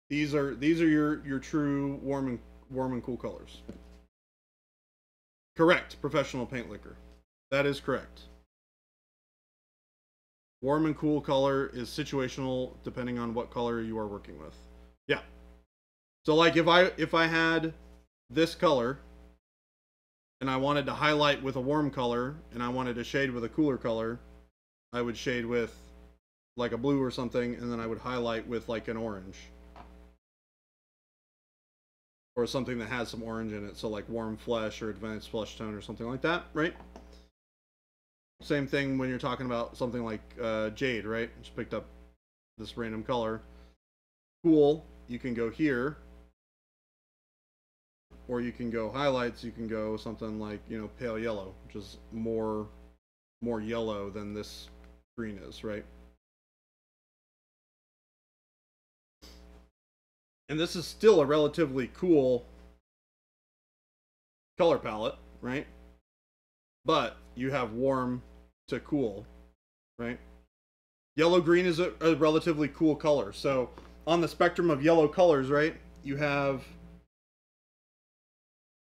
A: these are your true warm and cool colors. Correct, professional paint liquor. That is correct. Warm and cool color is situational depending on what color you are working with. Yeah. So like if I had this color and I wanted to highlight with a warm color and I wanted to shade with a cooler color, I would shade with like a blue or something, and then I would highlight with like an orange. Or something that has some orange in it, so like warm flesh or advanced flesh tone or something like that, right? same thing when you're talking about something like jade, right? Just picked up this random color. Cool. You can go here, or you can go highlights. You can go something like, you know, pale yellow, which is more yellow than this green is, right? And this is still a relatively cool color palette, right? But you have warm to cool, right? Yellow green is a relatively cool color. So on the spectrum of yellow colors, right, you have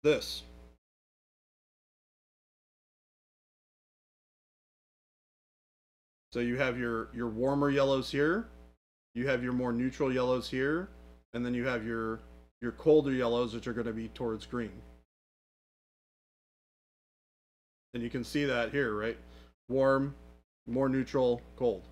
A: this. So you have your warmer yellows here, you have your more neutral yellows here, and then you have your colder yellows, which are going to be towards green. And you can see that here, right? Warm, more neutral, cold.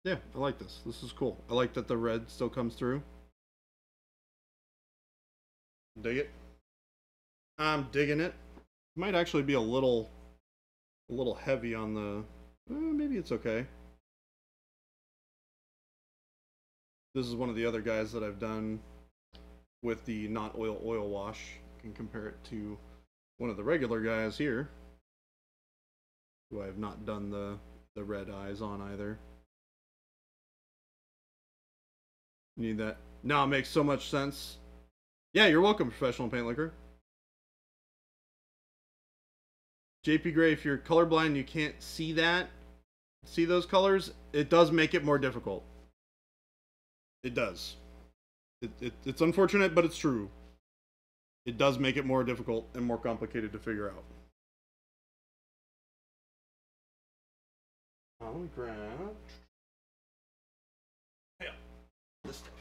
A: Yeah, I like this. This is cool. I like that the red still comes through. Dig it. I'm digging it. Might actually be a little heavy on the... maybe it's okay. This is one of the other guys that I've done with the not oil wash. I can compare it to one of the regular guys here, who I have not done the red eyes on either. You need that. Now it makes so much sense. Yeah, you're welcome, Professional Paint Liquor. JP Gray, if you're colorblind, you can't see those colors, it does make it more difficult. It does. It's unfortunate, but it's true. It does make it more difficult and more complicated to figure out. Let me grab... yeah, this stuff.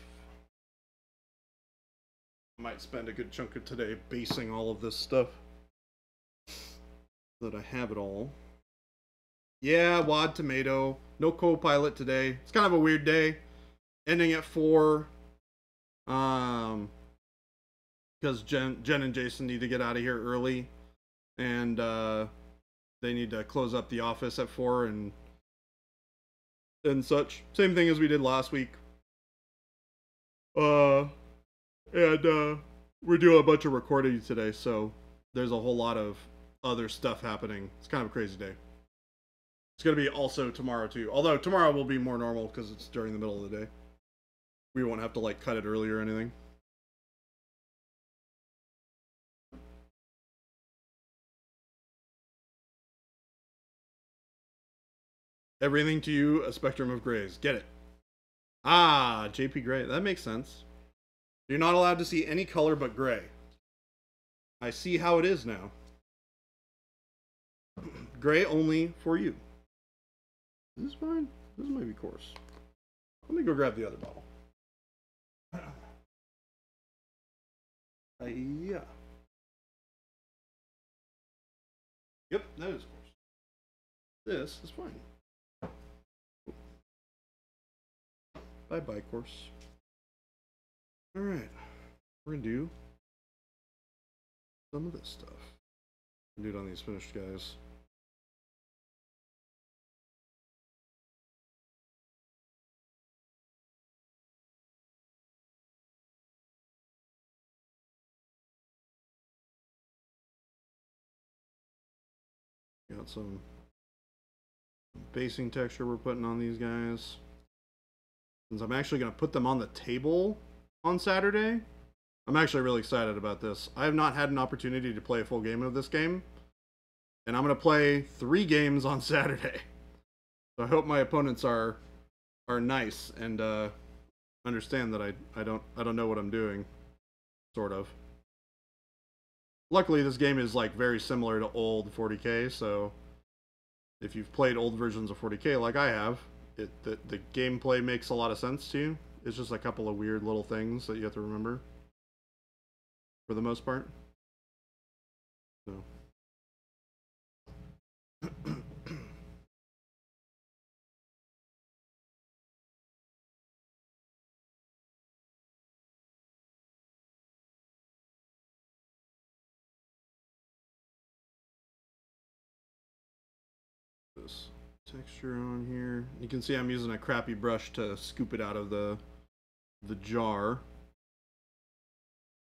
A: I might spend a good chunk of today basing all of this stuff so that I have it all. Yeah, Wad Tomato. No co-pilot today. It's kind of a weird day. Ending at 4. Because Jen and Jason need to get out of here early. And they need to close up the office at 4 and such. Same thing as we did last week. We're doing a bunch of recording today, so there's a whole lot of other stuff happening. It's kind of a crazy day. It's going to be also tomorrow, too. Although tomorrow will be more normal because it's during the middle of the day. We won't have to, like, cut it early or anything. Everything to you, a spectrum of grays. Get it. Ah, JP Gray. That makes sense. You're not allowed to see any color but gray. I see how it is now. Gray only for you. Is this fine? This might be coarse. Let me go grab the other bottle. Yeah. Yep, that is coarse. This is fine. Bye-bye, course. Alright. We're gonna do some of this stuff. Do it on these finished guys. Got some basing texture we're putting on these guys. Since I'm actually going to put them on the table on Saturday, I'm actually really excited about this. I have not had an opportunity to play a full game of this game, and I'm going to play 3 games on Saturday. So I hope my opponents are nice and understand that I don't know what I'm doing, sort of. Luckily, this game is like very similar to old 40K, so if you've played old versions of 40K like I have, the gameplay makes a lot of sense to you. It's just a couple of weird little things that you have to remember, for the most part. So. This texture on here. You can see I'm using a crappy brush to scoop it out of the jar.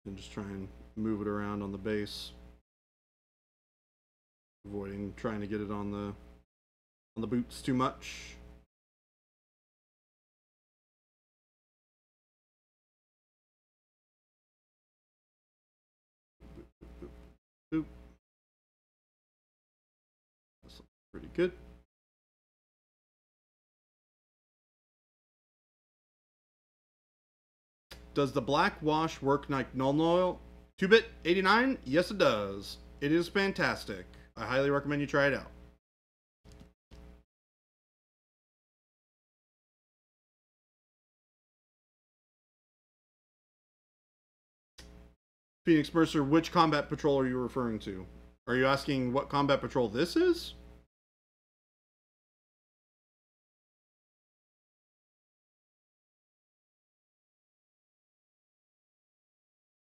A: And just try and move it around on the base. Avoiding trying to get it on the boots too much. Boop. That's pretty good. Does the black wash work like null oil? 2-bit 89? Yes, it does. It is fantastic. I highly recommend you try it out. Phoenix Mercer, which combat patrol are you referring to? Are you asking what combat patrol this is?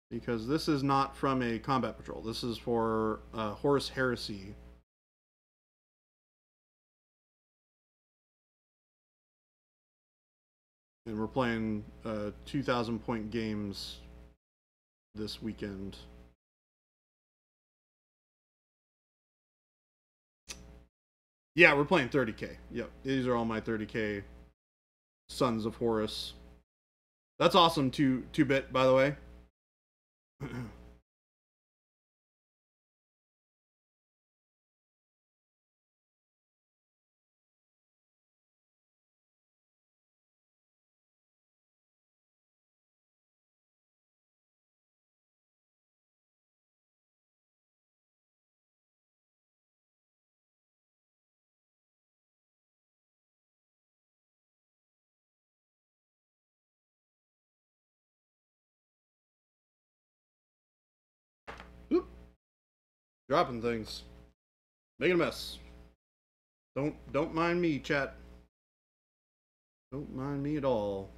A: Because this is not from a combat patrol. This is for Horus Heresy. And we're playing 2,000 point games this weekend. Yeah, we're playing 30k. Yep, these are all my 30k Sons of Horus. That's awesome, 2-bit, by the way. Oop. Dropping things. Making a mess. Don't mind me, chat. Don't mind me at all.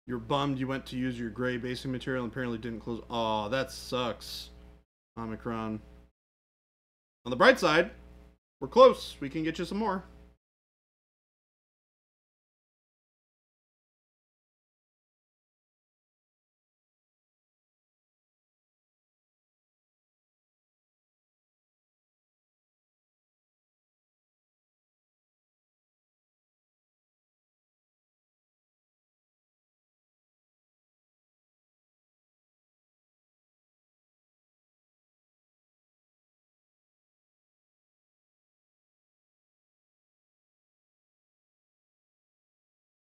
A: You're bummed you went to use your gray basing material and apparently didn't close. Aw, that sucks. Omicron. On the bright side, we're close. We can get you some more.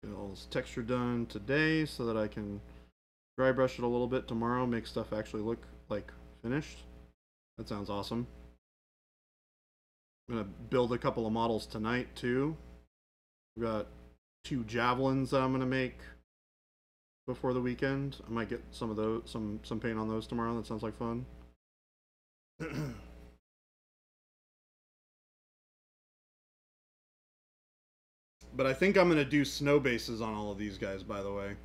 A: Get all this texture done today so that I can dry brush it a little bit tomorrow, make stuff actually look like finished. That sounds awesome. I'm gonna build a couple of models tonight too. We've got 2 javelins that I'm gonna make before the weekend. I might get some of those, some paint on those tomorrow. That sounds like fun. But I think I'm gonna do snow bases on all of these guys, by the way.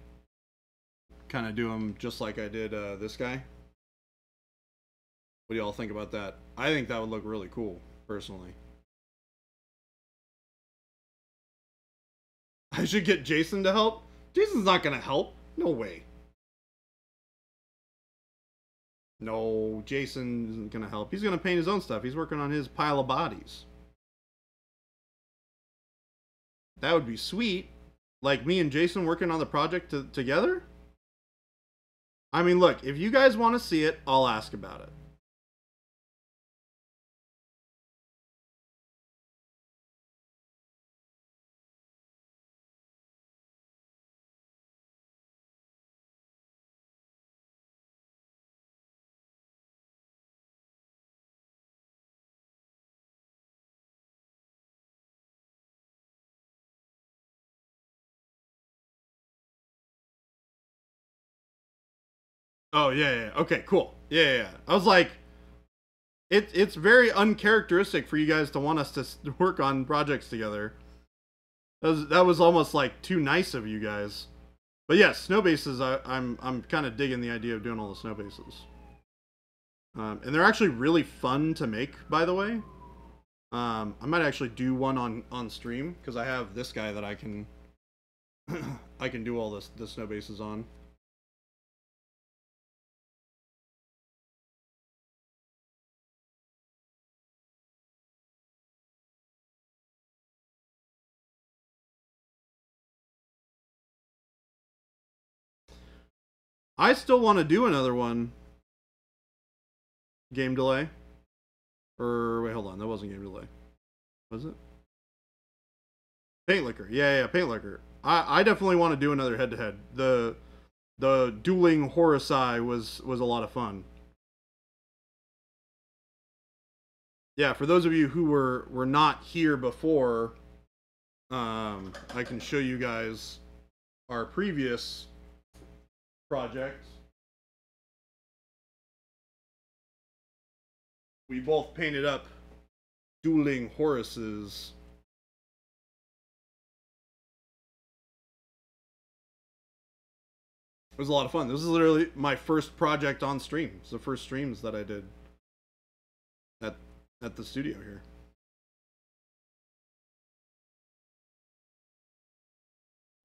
A: Kind of do them just like I did this guy. What do y'all think about that? I think that would look really cool, personally. I should get Jason to help? Jason's not gonna help. No way. No, Jason isn't gonna help. He's gonna paint his own stuff. He's working on his pile of bodies. That would be sweet. Like me and Jason working on the project together? I mean, look, if you guys want to see it, I'll ask about it. Oh yeah, yeah. Okay, cool. Yeah, yeah, yeah. I was like, it's very uncharacteristic for you guys to want us to work on projects together. That was almost like too nice of you guys. But yes, snow bases. I'm kind of digging the idea of doing all the snow bases. And they're actually really fun to make, by the way. I might actually do one on stream because I have this guy that I can I can do all the snow bases on. I still want to do another one. Game delay. Or wait, hold on. That wasn't game delay. Was it? Paint liquor. Yeah, yeah, paint liquor. I definitely want to do another head to head. The dueling Horusai was a lot of fun. Yeah, for those of you who were not here before, I can show you guys our previous project. We both painted up dueling Horuses. It was a lot of fun. This is literally my first project on stream. It's the first streams that I did at the studio here.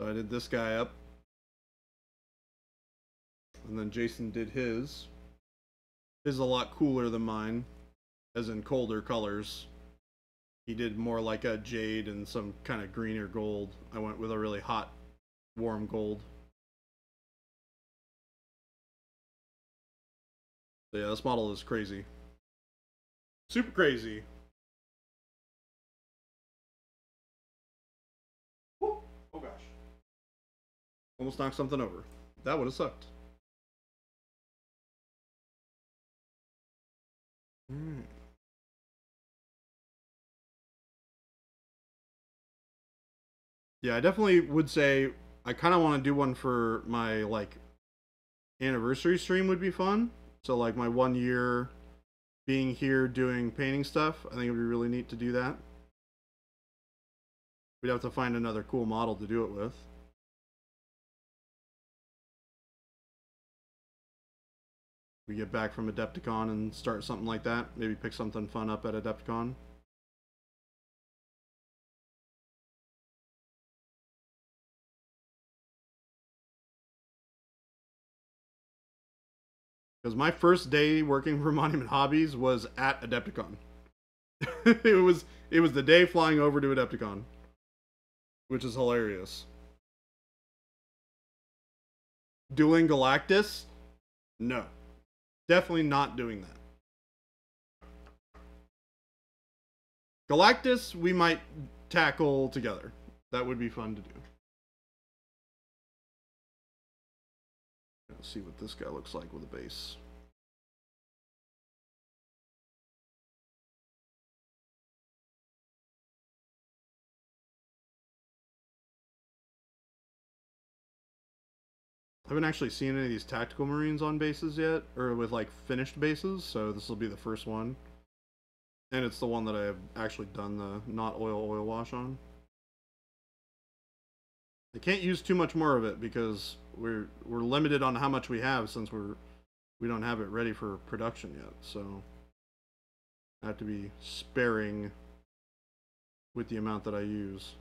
A: So I did this guy up. And then Jason did his. His is a lot cooler than mine, as in colder colors. He did more like a jade and some kind of greener gold. I went with a really hot, warm gold. So yeah, this model is crazy. Super crazy. Woo. Oh gosh. Almost knocked something over. That would have sucked. Yeah, I definitely would say I kind of want to do one for my like anniversary stream would be fun. So like my 1 year being here doing painting stuff, I think it would be really neat to do that. We'd have to find another cool model to do it with. We get back from Adepticon and start something like that. Maybe pick something fun up at Adepticon. Because my first day working for Monument Hobbies was at Adepticon. it was the day flying over to Adepticon, which is hilarious. Dueling Galactus? No. Definitely not doing that. Galactus, we might tackle together. That would be fun to do. Let's see what this guy looks like with a base. I haven't actually seen any of these tactical marines on bases yet, or with like finished bases, so this will be the first one. And it's the one that I have actually done the not oil wash on. I can't use too much more of it because we're limited on how much we have since we don't have it ready for production yet. So I have to be sparing with the amount that I use.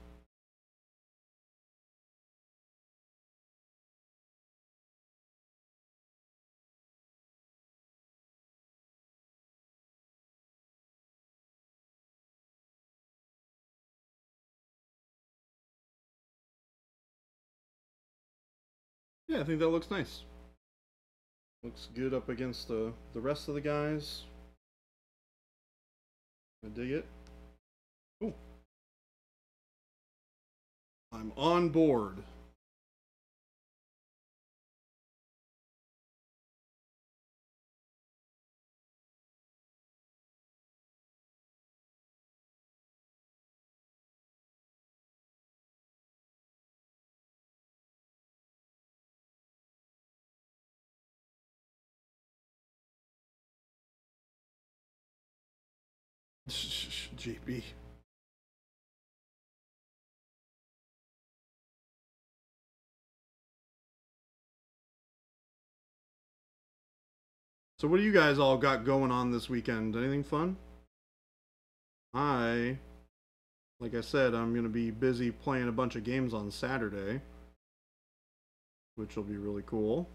A: Yeah, I think that looks nice. Looks good up against the rest of the guys. I dig it. Cool. I'm on board. JP. So what do you guys all got going on this weekend? Anything fun? Like I said, I'm going to be busy playing a bunch of games on Saturday, which will be really cool.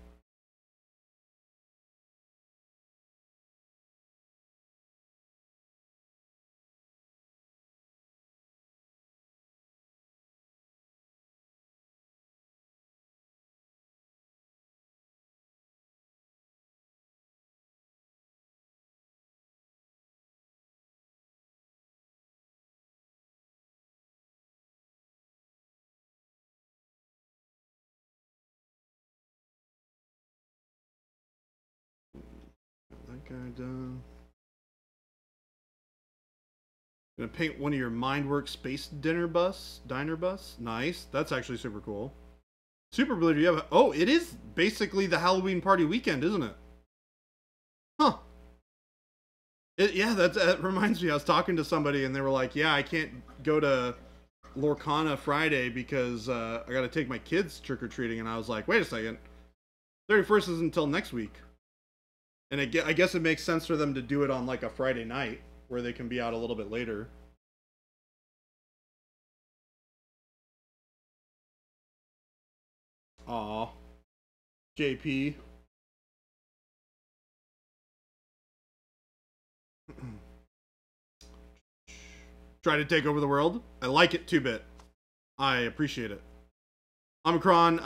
A: That guy done. Gonna paint one of your Mindworks space diner bus. Nice. That's actually super cool. Super Blue, do you have oh, it is basically the Halloween party weekend, isn't it? Huh. Yeah, that reminds me. I was talking to somebody and they were like, yeah, I can't go to Lorcana Friday because I got to take my kids trick-or-treating. And I was like, wait a second. 31st is until next week. And I guess it makes sense for them to do it on like a Friday night where they can be out a little bit later. Aw. JP. Try to take over the world. I like it 2-bit. I appreciate it. Omicron,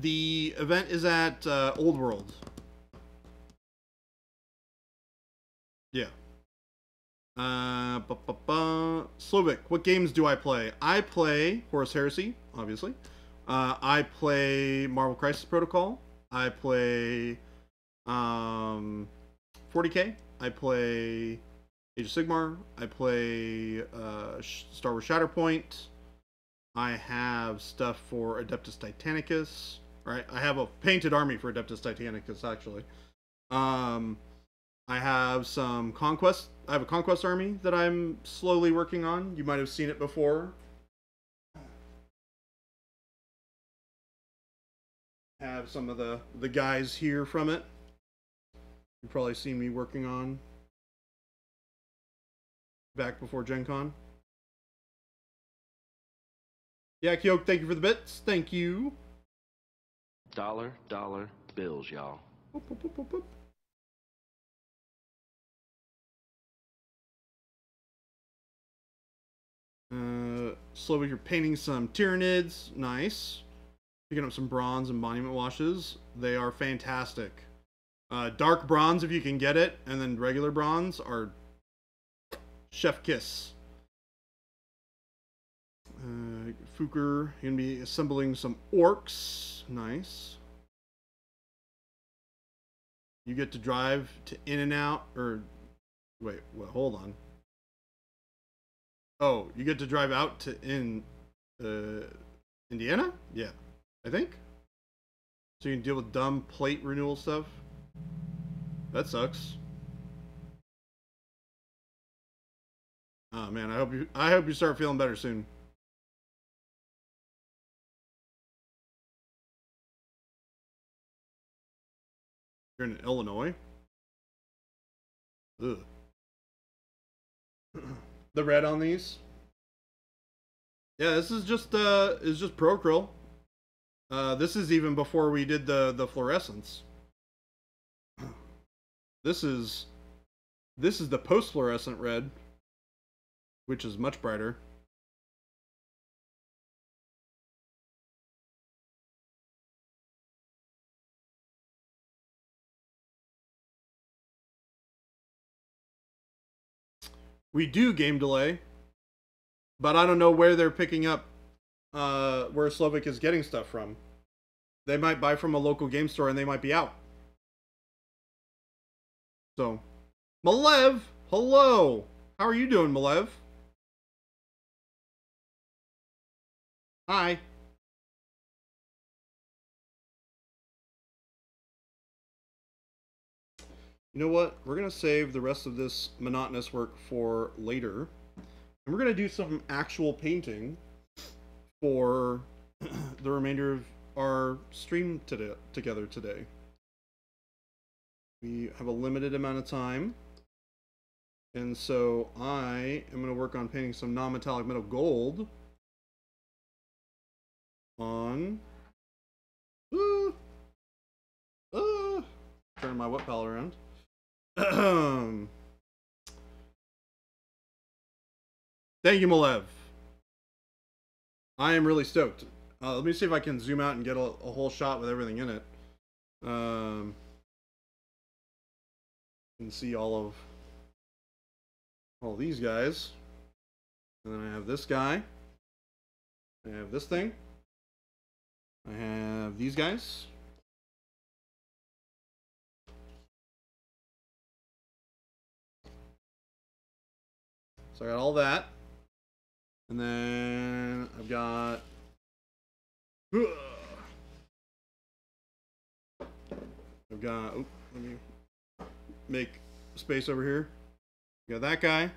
A: the event is at Old World. Yeah. Slovik, what games do I play? I play Horus Heresy, obviously. I play Marvel Crisis Protocol. I play 40K. I play Age of Sigmar. I play Star Wars Shatterpoint. I have stuff for Adeptus Titanicus. Right, I have a painted army for Adeptus Titanicus actually. I have some conquest. I have a conquest army that I'm slowly working on. You might have seen it before. Have some of the guys here from it. You've probably seen me working on back before Gen Con. Yeah, Kyoke, thank you for the bits. Thank you.
C: Dollar bills, y'all.
A: Boop, boop, boop, boop, boop. Slowly, you're painting some Tyranids. Nice. Picking up some bronze and monument washes. They are fantastic. Dark bronze, if you can get it, and then regular bronze are chef kiss. Fuker, you're gonna be assembling some orcs. Nice. You get to drive to In and Out, or wait, hold on. Oh, you get to drive out to Indiana? Yeah, I think. So you can deal with dumb plate renewal stuff. That sucks. Oh man, I hope you start feeling better soon. You're in Illinois? Ugh. The red on these? Yeah, this is just Pro Acryl. This is even before we did the fluorescence. This is the post fluorescent red, which is much brighter. We do game delay, but I don't know where they're picking up, where Slovak is getting stuff from. They might buy from a local game store and they might be out. So, Malev, hello. How are you doing, Malev? Hi. You know what? We're going to save the rest of this monotonous work for later. And we're going to do some actual painting for the remainder of our stream together today. We have a limited amount of time. And so I am going to work on painting some non-metallic metal gold on... turn my wet palette around. Thank you, Malev. I am really stoked. Let me see if I can zoom out and get a whole shot with everything in it. You can see all these guys. And then I have this guy. I have this thing. I have these guys. So I got all that. And then I've got... oh, let me make space over here. Got that guy,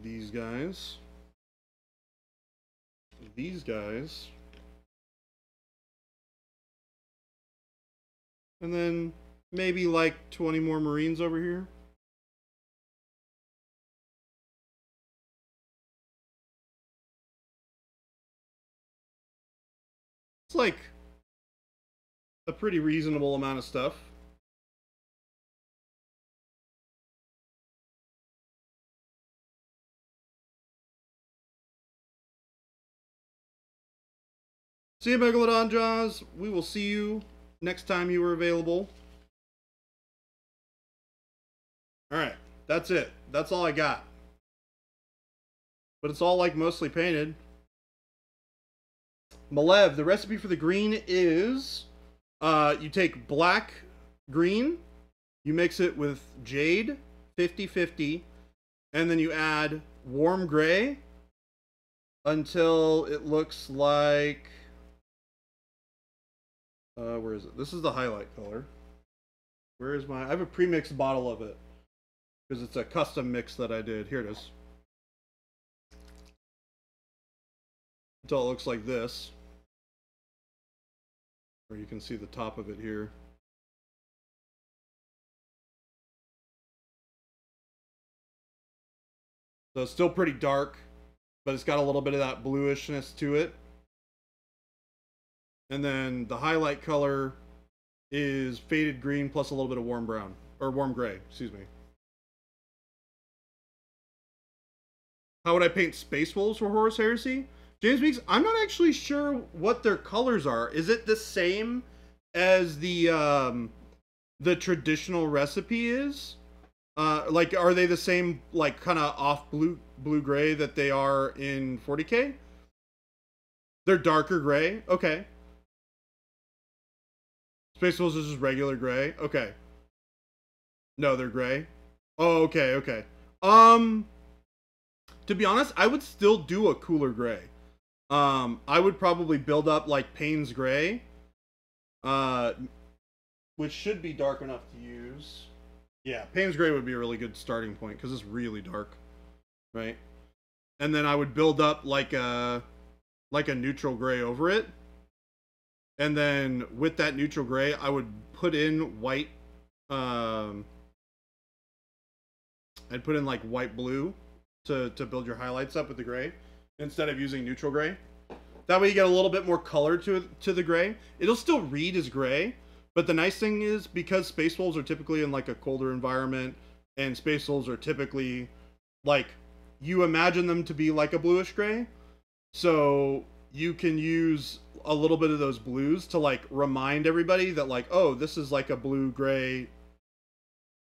A: these guys, and then maybe like 20 more Marines over here. It's like a pretty reasonable amount of stuff. See you, Megalodon Jaws. We will see you next time you are available. Alright, that's it. That's all I got. But it's all like mostly painted. Malev, the recipe for the green is you take black green, you mix it with jade 50-50, and then you add warm gray until it looks like where is it? This is the highlight color. Where is my... I have a pre-mixed bottle of it because it's a custom mix that I did. Here it is. Until it looks like this. Or you can see the top of it here. So it's still pretty dark, but it's got a little bit of that bluishness to it. And then the highlight color is faded green plus a little bit of warm brown, or warm gray, excuse me. How would I paint Space Wolves for Horus Heresy? James Meeks, I'm not actually sure what their colors are. Is it the same as the traditional recipe is? Like, are they the same, like, kind of off blue-gray that they are in 40K? They're darker gray? Okay. Space Wolves is just regular gray? Okay. No, they're gray? Oh, okay, okay. To be honest, I would still do a cooler gray. I would probably build up, like, Payne's Gray. Which should be dark enough to use. Yeah, Payne's Gray would be a really good starting point, because it's really dark. Right? And then I would build up, like a neutral gray over it. And then with that neutral gray, I would put in white. I'd put in like white blue to build your highlights up with the gray instead of using neutral gray. That way you get a little bit more color to the gray. It'll still read as gray, but the nice thing is because Space Wolves are typically in like a colder environment, and Space Wolves are typically like, you imagine them to be like a bluish gray, so you can use a little bit of those blues to like remind everybody that like, oh, this is like a blue-gray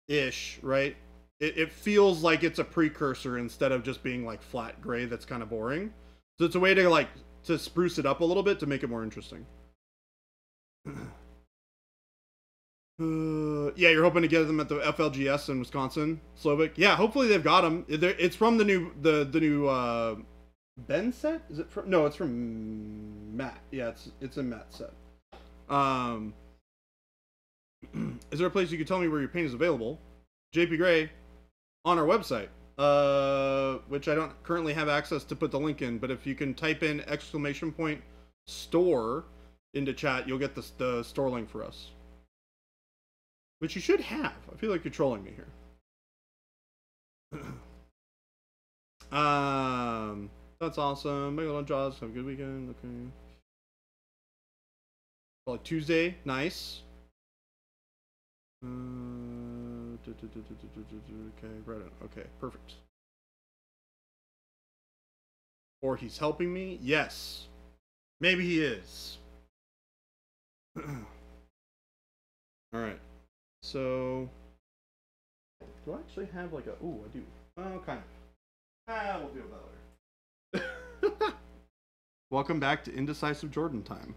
A: ish, right? It feels like it's a precursor instead of just being like flat gray that's kind of boring. So it's a way to like to spruce it up a little bit to make it more interesting. Yeah, you're hoping to get them at the FLGS in Wisconsin, Slovak. Yeah, hopefully they've got them. It's from the new Ben set? Is it from? No, it's from Matt. Yeah, it's a Matt set. Is there a place you could tell me where your paint is available? JP Gray on our website, which I don't currently have access to put the link in, but if you can type in !store into chat, you'll get the store link for us. Which you should have. I feel like you're trolling me here. That's awesome. Make a lot of jobs. Have a good weekend. Okay. Probably Tuesday. Nice. Okay, right on. Okay, perfect. Or he's helping me? Yes. Maybe he is. Alright. So... do I actually have like a... ooh, I do. Oh, kind of. We'll deal with that later. Welcome back to Indecisive Jordan time.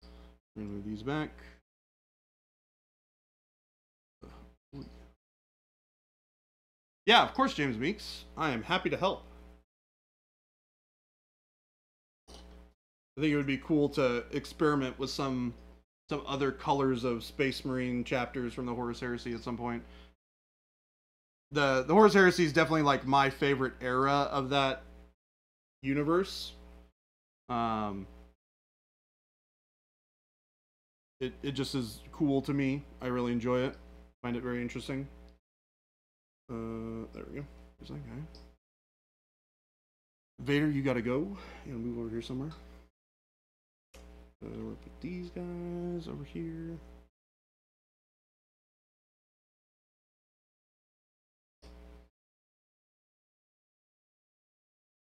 A: I'm gonna move these back. Yeah, of course, James Meeks. I am happy to help. I think it would be cool to experiment with some other colors of Space Marine chapters from the Horus Heresy at some point. The Horus Heresy is definitely like my favorite era of that universe. It just is cool to me. I really enjoy it. Find it very interesting. There we go. There's that guy. Vader, you gotta go. You gotta move over here somewhere. We'll put these guys over here.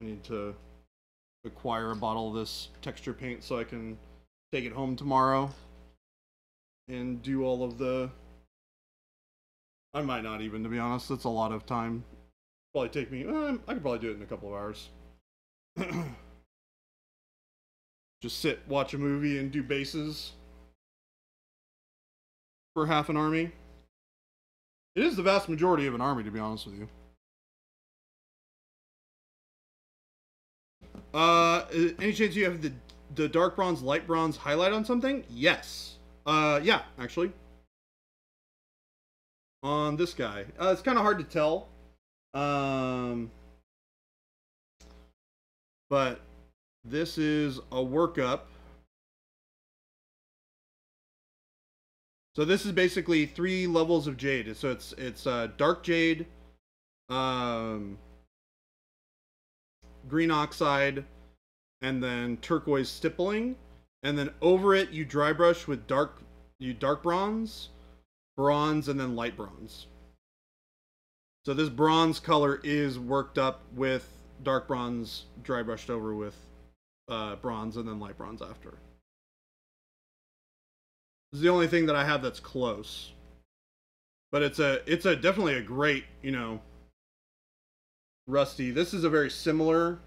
A: I need to acquire a bottle of this texture paint so I can take it home tomorrow and do all of the... I might not even, to be honest. That's a lot of time. Probably take me... I could probably do it in a couple of hours. Just sit, watch a movie, and do bases for half an army. It is the vast majority of an army, to be honest with you. Any chance you have the dark bronze, light bronze highlight on something? Yes. Yeah, actually. On this guy. It's kind of hard to tell. But this is a workup. So this is basically 3 levels of jade. So it's dark jade, green oxide, and then turquoise stippling, and then over it you dry brush with dark bronze, and then light bronze. So this bronze color is worked up with dark bronze dry brushed over with bronze and then light bronze after. This is the only thing that I have that's close. But it's a definitely a great, you know, rusty. This is a very similar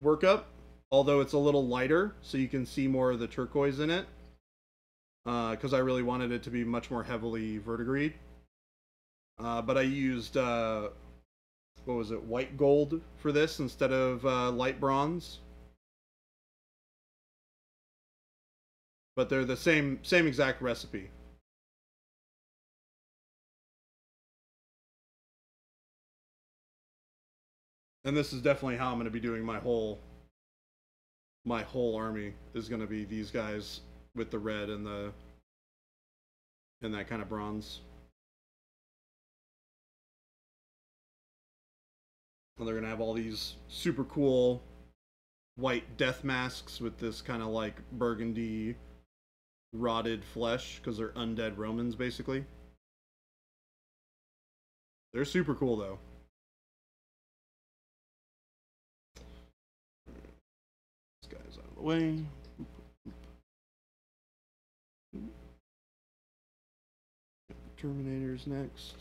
A: workup, although it's a little lighter, so you can see more of the turquoise in it. Because I really wanted it to be much more heavily verdigreed. But I used, what was it, white gold for this instead of light bronze. But they're the same exact recipe. And this is definitely how I'm going to be doing my whole army, is going to be these guys with the red and that kind of bronze. And they're going to have all these super cool white death masks with this kind of like burgundy rotted flesh, because they're undead Romans basically. They're super cool though. This guy's out of the way. Terminator's next.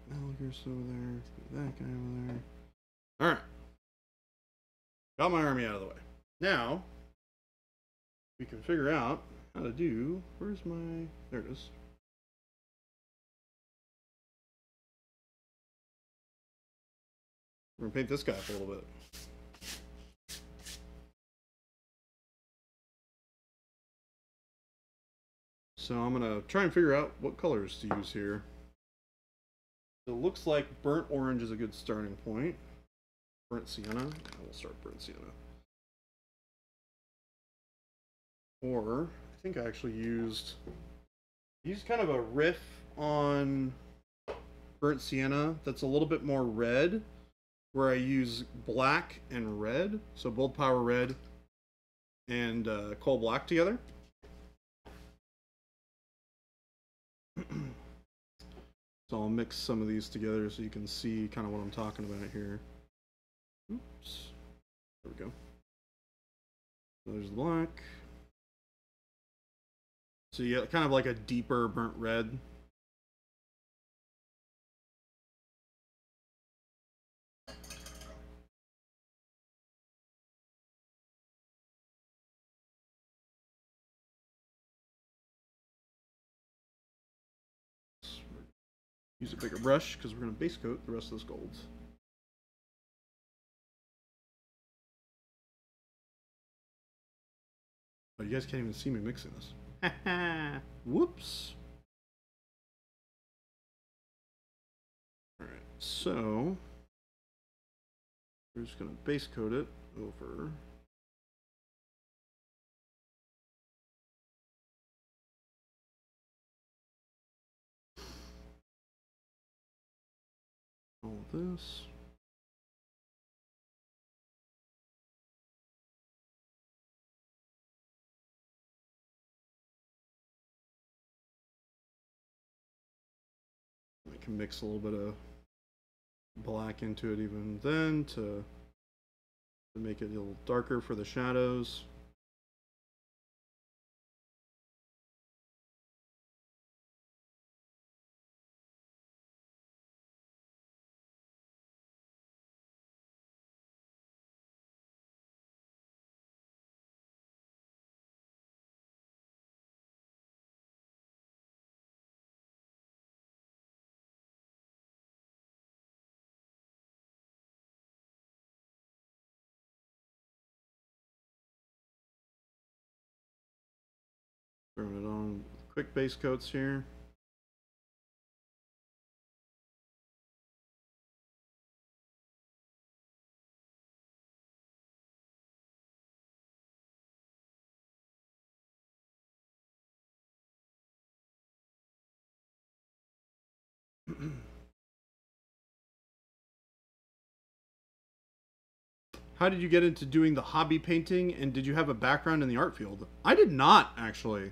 A: Alligator's over there. That guy over there. Alright. Got my army out of the way. Now, we can figure out how to do... Where's my... There it is. We're gonna paint this guy up a little bit. So I'm gonna try and figure out what colors to use here. It looks like burnt orange is a good starting point. Burnt sienna. We'll start burnt sienna. Or I think I actually used kind of a riff on burnt sienna that's a little bit more red, where I use black and red, so bold power red and coal black together. So I'll mix some of these together so you can see kind of what I'm talking about here. Oops. There we go. So there's the black. So you get kind of like a deeper burnt red. Use a bigger brush because we're going to base coat the rest of this gold. Oh, you guys can't even see me mixing this. Whoops. Alright, so we're just going to base coat it over. All of this. I can mix a little bit of black into it even then to make it a little darker for the shadows. Throwing it on quick base coats here. How did you get into doing the hobby painting, and did you have a background in the art field? I did not, actually.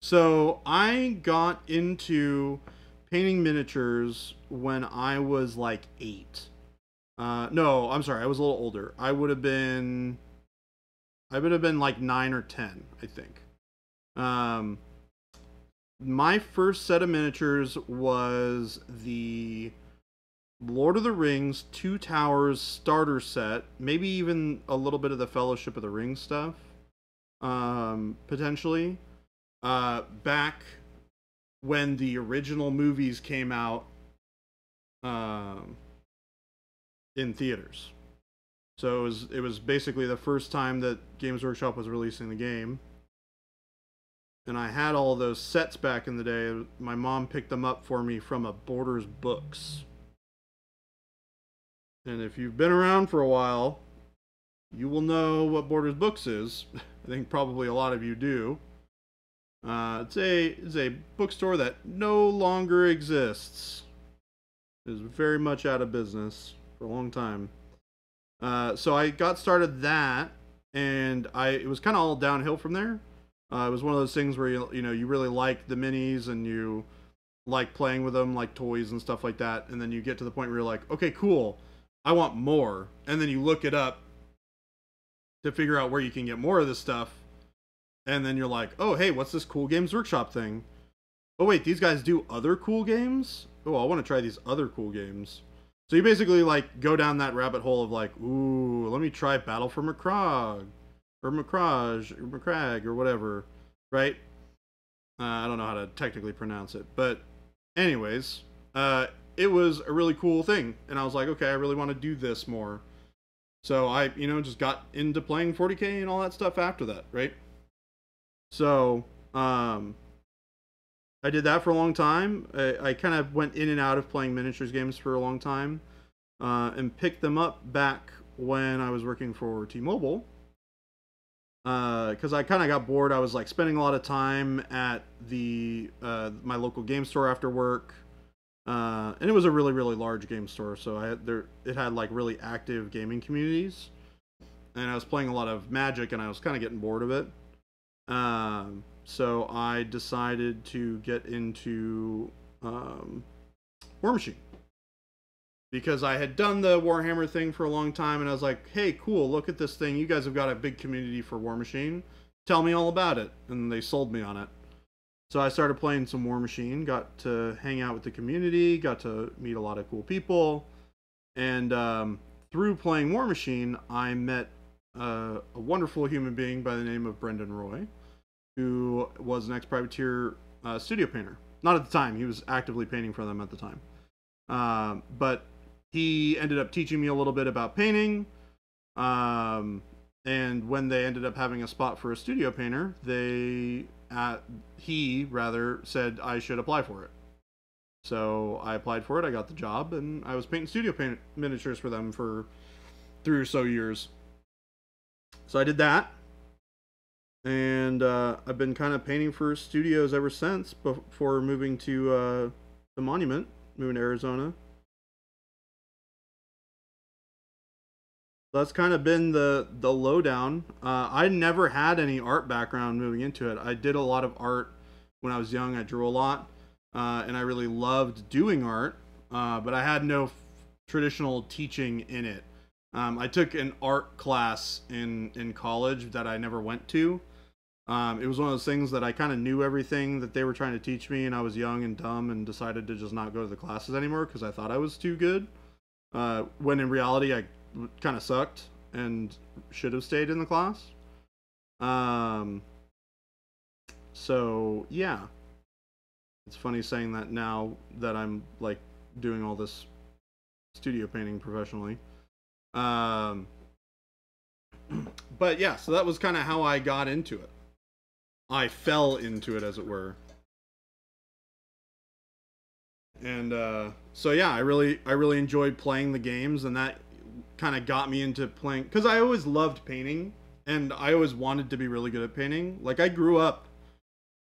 A: So I got into painting miniatures when I was like 8. No, I'm sorry, I was a little older. I would have been like 9 or 10, I think. My first set of miniatures was the Lord of the Rings Two Towers starter set, maybe even a little bit of the Fellowship of the Ring stuff, potentially. Back when the original movies came out in theaters. So it was basically the first time that Games Workshop was releasing the game. And I had all those sets back in the day. My mom picked them up for me from a Borders Books. And if you've been around for a while, you will know what Borders Books is. I think probably a lot of you do. It's a bookstore that no longer exists. It is very much out of business for a long time. So I got started that, and it was kind of all downhill from there. It was one of those things where you really like the minis and you like playing with them like toys and stuff like that, and then you get to the point where you're like, okay, cool, I want more, and then you look it up to figure out where you can get more of this stuff, and then you're like, oh hey, what's this cool Games Workshop thing? Oh wait, these guys do other cool games? Oh, I want to try these other cool games. So you basically like go down that rabbit hole of like, ooh, let me try Battle for Macragge or Macragge or whatever, right? I don't know how to technically pronounce it, but anyways, it was a really cool thing, and I was like, okay, I really want to do this more. So I, just got into playing 40K and all that stuff after that, right? So, I did that for a long time. I kind of went in and out of playing miniatures games for a long time, and picked them up back when I was working for T-Mobile. Because I kind of got bored. I was like spending a lot of time at the my local game store after work, and it was a really really large game store. So it had like really active gaming communities, and I was playing a lot of Magic, and I was kind of getting bored of it. So I decided to get into War Machine, because I had done the Warhammer thing for a long time, and I was like, hey, cool, look at this thing. You guys have got a big community for War Machine. Tell me all about it. And they sold me on it. So I started playing some War Machine, got to hang out with the community, got to meet a lot of cool people. And through playing War Machine, I met a wonderful human being by the name of Brendan Roy, who was an ex-privateer studio painter. Not at the time. He was actively painting for them at the time. But he ended up teaching me a little bit about painting. And when they ended up having a spot for a studio painter, he said I should apply for it. So I applied for it. I got the job, and I was painting studio miniatures for them for 3 or so years. So I did that. And I've been kind of painting for studios ever since, before moving to the Monument, moving to Arizona. That's kind of been the lowdown. I never had any art background moving into it. I did a lot of art when I was young. I drew a lot, and I really loved doing art, but I had no traditional teaching in it. I took an art class in college that I never went to. It was one of those things that I kind of knew everything that they were trying to teach me, and I was young and dumb and decided to just not go to the classes anymore because I thought I was too good. When in reality, I kind of sucked and should have stayed in the class. So yeah, it's funny saying that now that I'm like doing all this studio painting professionally. But yeah, so that was kind of how I got into it. I fell into it, as it were. And so yeah, I really enjoyed playing the games, and that kind of got me into playing, because I always loved painting, and I always wanted to be really good at painting. Like, I grew up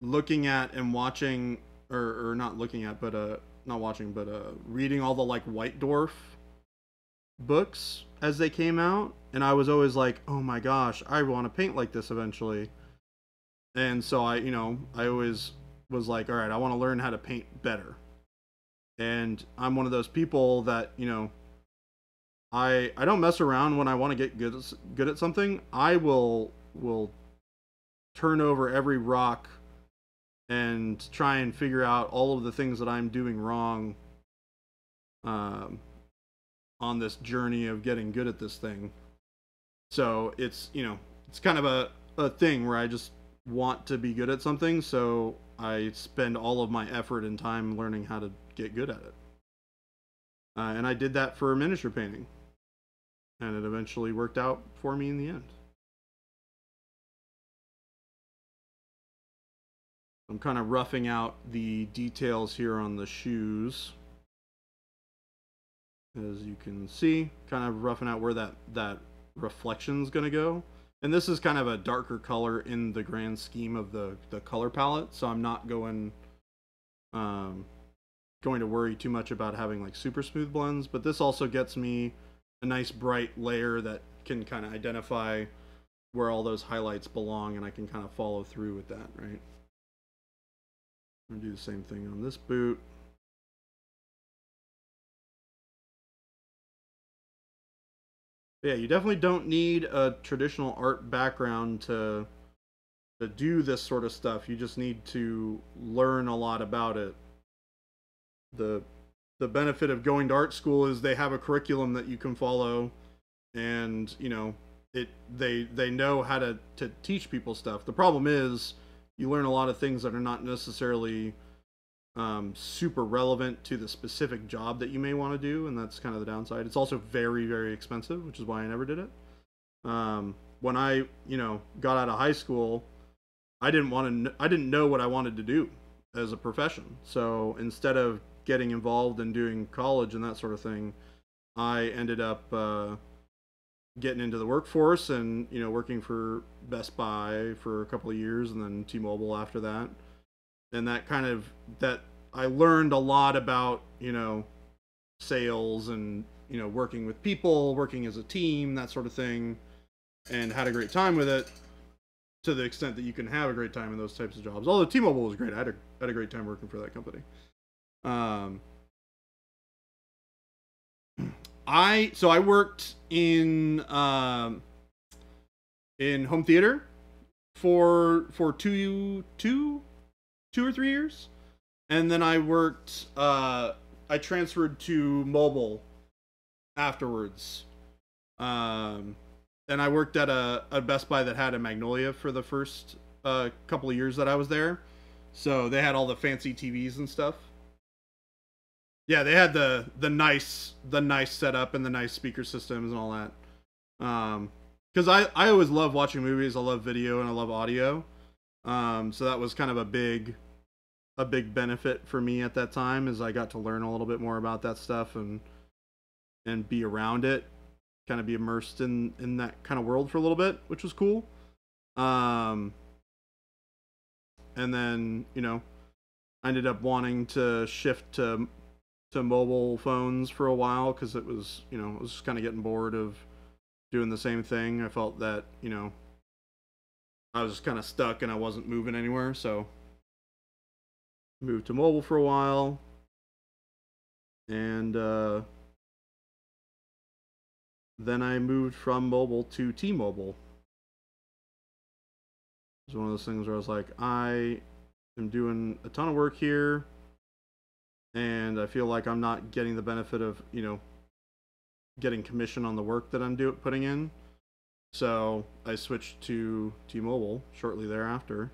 A: looking at and watching, or not looking at, but not watching, but reading all the like White Dwarf books as they came out, and I was always like, oh my gosh, I want to paint like this eventually. And so I always was like, all right, I want to learn how to paint better. And I'm one of those people that, I don't mess around when I want to get good at something. I will turn over every rock and try and figure out all of the things that I'm doing wrong on this journey of getting good at this thing. So it's kind of a thing where I just want to be good at something, so I spend all of my effort and time learning how to get good at it. And I did that for miniature painting, and it eventually worked out for me in the end. I'm kind of roughing out the details here on the shoes, as you can see, kind of roughing out where that reflection's gonna go. And this is kind of a darker color in the grand scheme of the color palette, so I'm not going to worry too much about having like super smooth blends, but this also gets me a nice bright layer that can kind of identify where all those highlights belong, and I can kind of follow through with that, right? I'm gonna do the same thing on this boot. Yeah, you definitely don't need a traditional art background to do this sort of stuff. You just need to learn a lot about it. The benefit of going to art school is they have a curriculum that you can follow, and they know how to teach people stuff. The problem is you learn a lot of things that are not necessarily super relevant to the specific job that you may want to do, and that's kind of the downside. It's also very, very expensive, which is why I never did it. When I, got out of high school, I didn't know what I wanted to do as a profession. So instead of getting involved in doing college and that sort of thing, I ended up getting into the workforce and working for Best Buy for a couple of years, and then T-Mobile after that. And that I learned a lot about sales and working with people, working as a team, that sort of thing, and had a great time with it, to the extent that you can have a great time in those types of jobs. Although T-Mobile was great, I had a great time working for that company. I worked in home theater for two or 3 years, and then I worked. I transferred to mobile afterwards, and I worked at a Best Buy that had a Magnolia for the first couple of years that I was there. So they had all the fancy TVs and stuff. Yeah, they had the nice setup and the nice speaker systems and all that. Because I always love watching movies. I love video and I love audio. So that was kind of a big benefit for me at that time, is I got to learn a little bit more about that stuff and be around it, kind of be immersed in that kind of world for a little bit, which was cool. And then I ended up wanting to shift to mobile phones for a while, because it was I was kind of getting bored of doing the same thing. I felt that I was kind of stuck and I wasn't moving anywhere, so moved to mobile for a while, and then I moved from mobile to T-Mobile. It was one of those things where I was like, I am doing a ton of work here, and I feel like I'm not getting the benefit of getting commission on the work that I'm putting in. So I switched to T-Mobile shortly thereafter.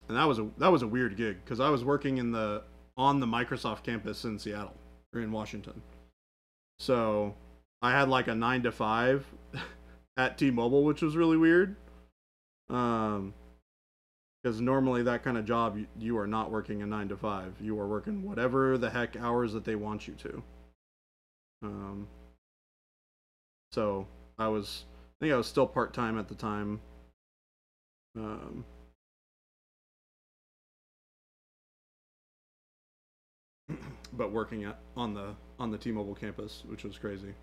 A: And that was a weird gig, because I was working on the Microsoft campus in Seattle, or in Washington. So I had like a 9 to 5 at T-Mobile, which was really weird. Because normally that kind of job, you are not working a 9 to 5. You are working whatever the heck hours that they want you to. So I think I was still part-time at the time. But working on the T-Mobile campus, which was crazy.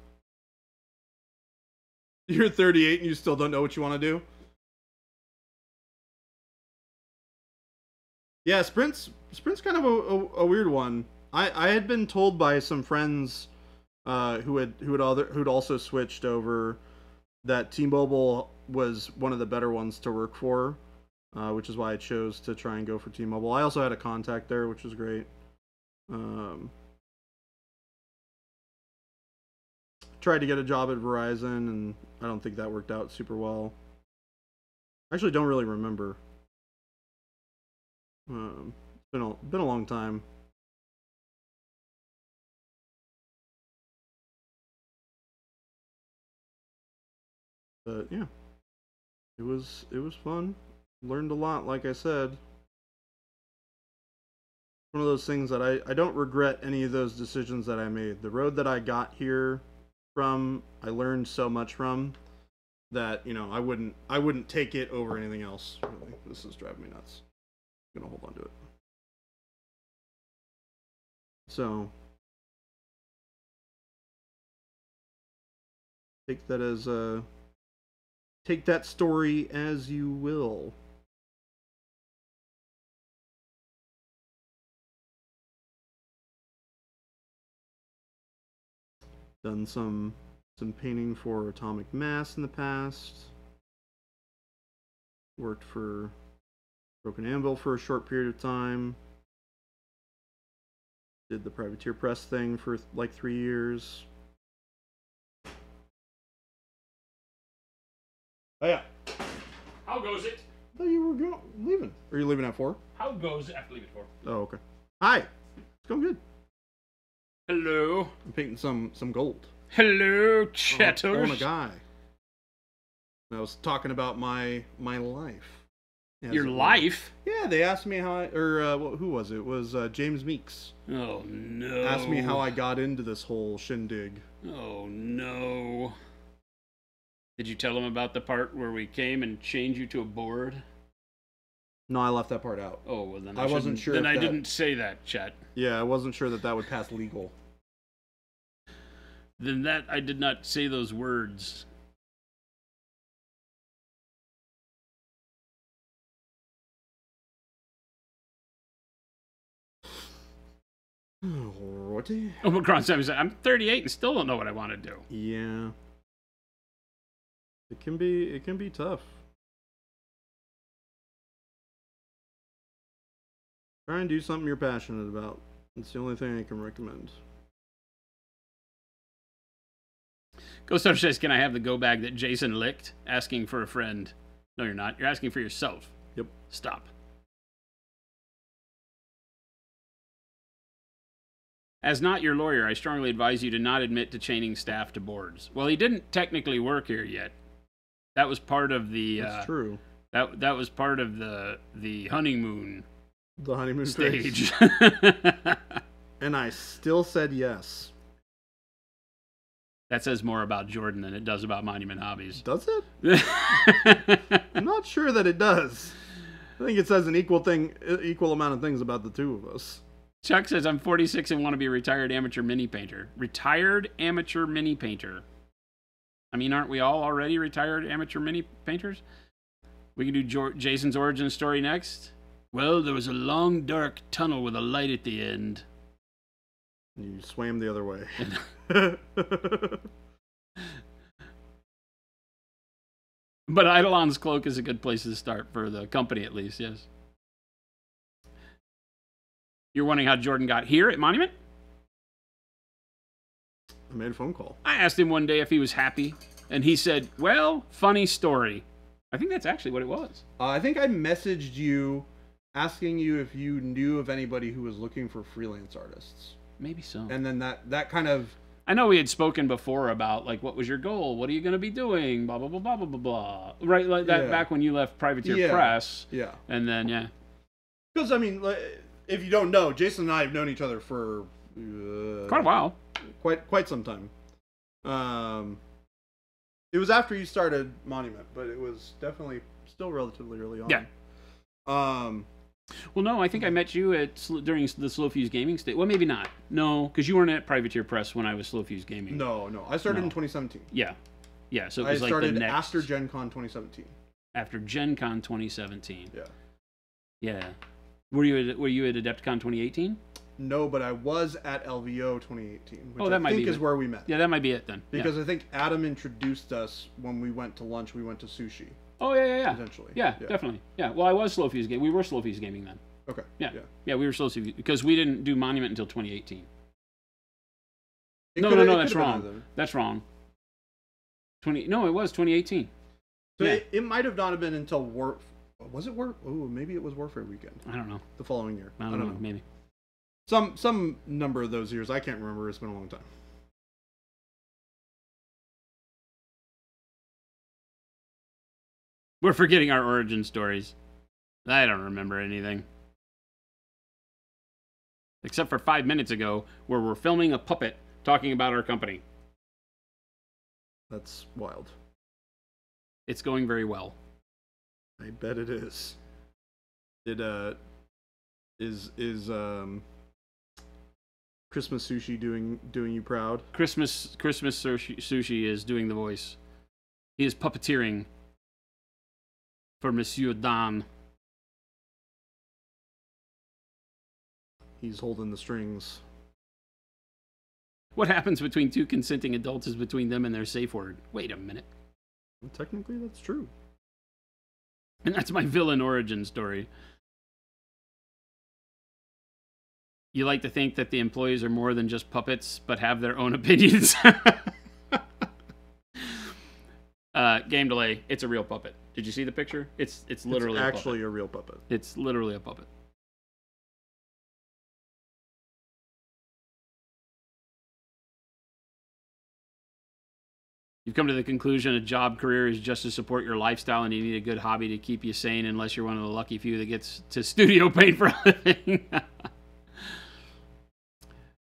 A: You're 38 and you still don't know what you want to do? Yeah, Sprint's kind of a weird one. I had been told by some friends who'd also switched over that T-Mobile was one of the better ones to work for, which is why I chose to try and go for T-Mobile. I also had a contact there, which was great. Tried to get a job at Verizon, and I don't think that worked out super well. I actually don't really remember. It's been a long time. But yeah, it was fun. Learned a lot, like I said. One of those things that I don't regret any of those decisions that I made. The road that I got here from, I learned so much from, that I wouldn't take it over anything else. Really, this is driving me nuts. I'm gonna hold on to it. So take that story as you will. Done some painting for Atomic Mass in the past. Worked for Broken Anvil for a short period of time. Did the Privateer Press thing for like 3 years. Oh yeah.
B: How goes it?
A: I thought you were leaving. Are you leaving at 4?
B: How goes it? I have to leave it for.
A: Oh, okay. Hi. It's going good.
B: Hello.
A: I'm painting some gold.
B: Hello, chatters.
A: On a guy. I was talking about my life.
B: Your life?
A: Yeah, they asked me how who was it? It was James Meeks.
B: Oh, no.
A: Asked me how I got into this whole shindig.
B: Oh, no. Did you tell him about the part where we came and chained you to a board?
A: No, I left that part out.
B: Oh, well, then
A: I wasn't sure.
B: Then I didn't say that, chat.
A: Yeah, I wasn't sure that would pass legal.
B: Then that I did not say those words.
A: Alrighty.
B: Omicron 7 said, I'm 38 and still don't know what I want to do.
A: Yeah. It can be tough. Try and do something you're passionate about. It's the only thing I can recommend.
B: Ghost Hunter says, can I have the go bag that Jason licked? Asking for a friend. No, you're not. You're asking for yourself.
A: Yep.
B: Stop. As not your lawyer, I strongly advise you to not admit to chaining staff to boards. Well, he didn't technically work here yet. That was part of the...
A: That's true.
B: That was part of the honeymoon.
A: The honeymoon
B: stage.
A: And I still said yes.
B: That says more about Jordan than it does about Monument Hobbies.
A: Does it? I'm not sure that it does. I think it says an equal amount of things about the two of us.
B: Chuck says, I'm 46 and want to be a retired amateur mini painter. Retired amateur mini painter. I mean, aren't we all already retired amateur mini painters? We can do Jason's origin story next. Well, there was a long, dark tunnel with a light at the end.
A: You swam the other way.
B: But Eidolon's Cloak is a good place to start for the company, at least, yes. You're wondering how Jordan got here at Monument?
A: I made a phone call.
B: I asked him one day if he was happy, and he said, well, funny story. I think that's actually what it was.
A: I think I messaged you asking you if you knew of anybody who was looking for freelance artists.
B: Maybe so.
A: And then that kind of...
B: I know we had spoken before about, like, what was your goal? What are you going to be doing? Blah, blah, blah, blah, blah, blah, blah. Right, like that back when you left Privateer Press.
A: Yeah.
B: And then, yeah.
A: Because, I mean, if you don't know, Jason and I have known each other for...
B: quite a while.
A: Quite some time. It was after you started Monument, but it was definitely still relatively early on.
B: Yeah. Well, no, I think I met you during the Slow Fuse Gaming stage. Well, maybe not. No, because you weren't at Privateer Press when I was Slow Fuse Gaming.
A: No. I started in 2017.
B: Yeah. Yeah, so it was
A: I started
B: the next...
A: after Gen Con 2017.
B: After Gen Con 2017.
A: Yeah.
B: Yeah. Were you at Adepticon 2018?
A: No, but I was at LVO 2018, which
B: that
A: I
B: might
A: think
B: be
A: is where we met.
B: Yeah, that might be it then.
A: Because I think Adam introduced us when we went to lunch. We went to sushi.
B: Oh, yeah.
A: Essentially.
B: Yeah, definitely. Yeah, well, I was Slow Fuse Gaming. We were Slow Fuse Gaming then.
A: Okay.
B: Yeah, we were Slow Fuse because we didn't do Monument until 2018. No, that's wrong. That's wrong. No, it was 2018.
A: So it might have not been until was it War? Oh, maybe it was Warfare Weekend.
B: I don't know.
A: The following year.
B: I don't know. Maybe.
A: Some number of those years. I can't remember. It's been a long time.
B: We're forgetting our origin stories. I don't remember anything. Except for 5 minutes ago, where we're filming a puppet talking about our company.
A: That's wild.
B: It's going very well.
A: I bet it is. Is Christmas Sushi doing you proud?
B: Christmas sushi is doing the voice. He is puppeteering for Monsieur Dan.
A: He's holding the strings.
B: What happens between two consenting adults is between them and their safe word. Wait a minute.
A: Well, technically, that's true.
B: And that's my villain origin story. You like to think that the employees are more than just puppets, but have their own opinions. Game delay. It's a real puppet. Did you see the picture? It's
A: It's
B: literally
A: actually a real puppet.
B: It's literally a puppet. You've come to the conclusion a job career is just to support your lifestyle, and you need a good hobby to keep you sane, unless you're one of the lucky few that gets to studio paint for a living.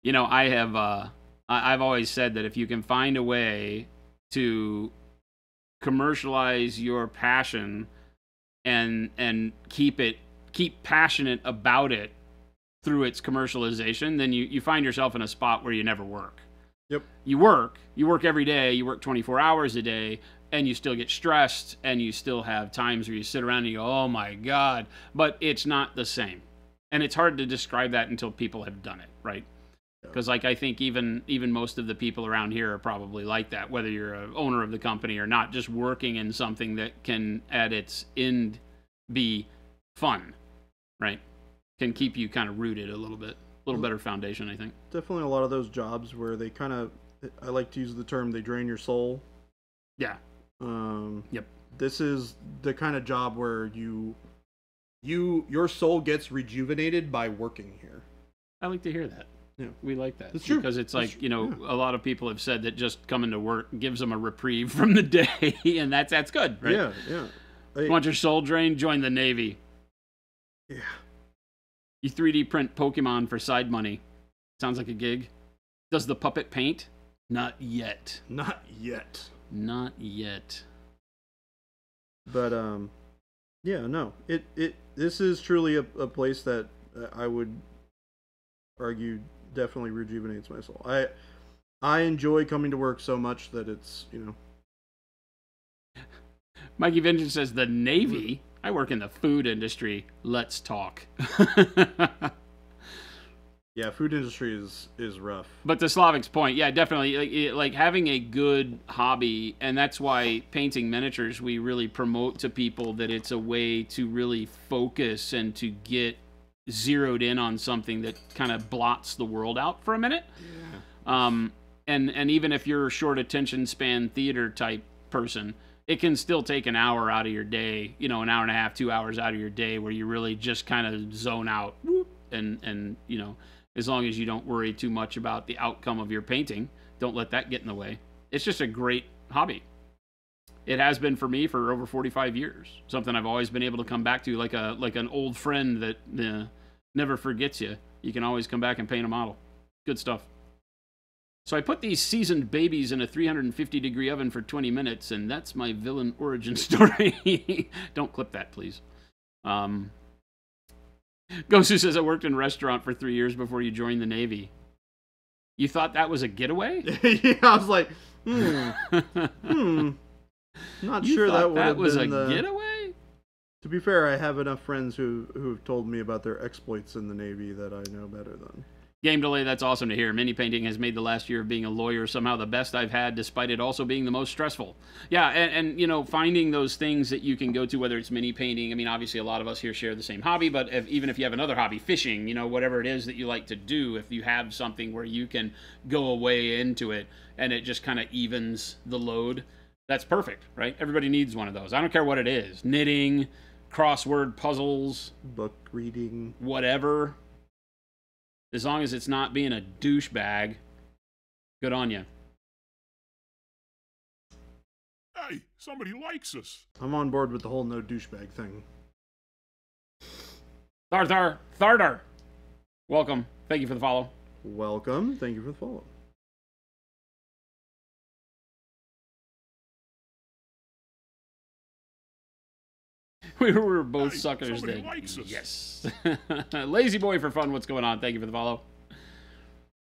B: You know, I've always said that if you can find a way to commercialize your passion and keep passionate about it through its commercialization, then you find yourself in a spot where you never work.
A: Yep.
B: You work every day, you work 24 hours a day, and you still get stressed, and you still have times where you sit around and you go, oh my God, but it's not the same. And it's hard to describe that until people have done it, right? Because like I think even most of the people around here are probably like that, whether you're an owner of the company or not, just working in something that can at its end be fun, right? Can keep you kind of rooted a little bit. A little better foundation, I think.
A: Definitely a lot of those jobs where they kind of, I like to use the term, they drain your soul.
B: Yeah. Yep.
A: This is the kind of job where your soul gets rejuvenated by working here.
B: I like to hear that.
A: Yeah.
B: We like that.
A: It's true.
B: Because it's like, you know, a lot of people have said that just coming to work gives them a reprieve from the day, and that's good, right?
A: Yeah, yeah.
B: You want your soul drained? Join the Navy.
A: Yeah.
B: You 3D print Pokemon for side money. Sounds like a gig. Does the puppet paint? Not yet.
A: Not yet.
B: Not yet.
A: But yeah, no. This is truly a place that I would argue definitely rejuvenates my soul. I enjoy coming to work so much that it's, you know.
B: Mikey Vengeance says the Navy. I work in the food industry. Let's talk.
A: Yeah, food industry is rough.
B: But to Slavic's point, yeah, definitely, like having a good hobby, and that's why painting miniatures, we really promote to people that it's a way to really focus and to get zeroed in on something that kind of blots the world out for a minute.
A: Yeah.
B: And even if you're a short attention span theater type person, it can still take an hour out of your day, you know, an hour and a half, 2 hours out of your day where you really just kind of zone out. And you know, as long as you don't worry too much about the outcome of your painting, don't let that get in the way. It's just a great hobby. It has been for me for over 45 years. Something I've always been able to come back to, like an old friend that never forgets you. You can always come back and paint a model. Good stuff. So I put these seasoned babies in a 350-degree oven for 20 minutes, and that's my villain origin story. Don't clip that, please. Gosu says, I worked in a restaurant for 3 years before you joined the Navy. You thought that was a getaway?
A: Yeah, I was like, Not
B: you
A: sure that would
B: that
A: have
B: was
A: been
B: a
A: the...
B: getaway?
A: To be fair, I have enough friends who've told me about their exploits in the Navy that I know better than.
B: Game delay, that's awesome to hear. Mini painting has made the last year of being a lawyer somehow the best I've had, despite it also being the most stressful. Yeah, and you know, finding those things that you can go to, whether it's mini painting. I mean, obviously a lot of us here share the same hobby, but even if you have another hobby, fishing, you know, whatever it is that you like to do, if you have something where you can go away into it and it just kind of evens the load, that's perfect, right? Everybody needs one of those. I don't care what it is. Knitting, crossword puzzles,
A: Book reading.
B: whatever. As long as it's not being a douchebag, good on you.
D: Hey, somebody likes us.
A: I'm on board with the whole no douchebag thing.
B: Thardar. Welcome. Thank you for the follow.
A: Welcome. Thank you for the follow.
B: We were both
D: Hey,
B: suckers
D: somebody
B: then.
D: likes us.
B: Yes. Lazy boy for fun. What's going on? Thank you for the follow.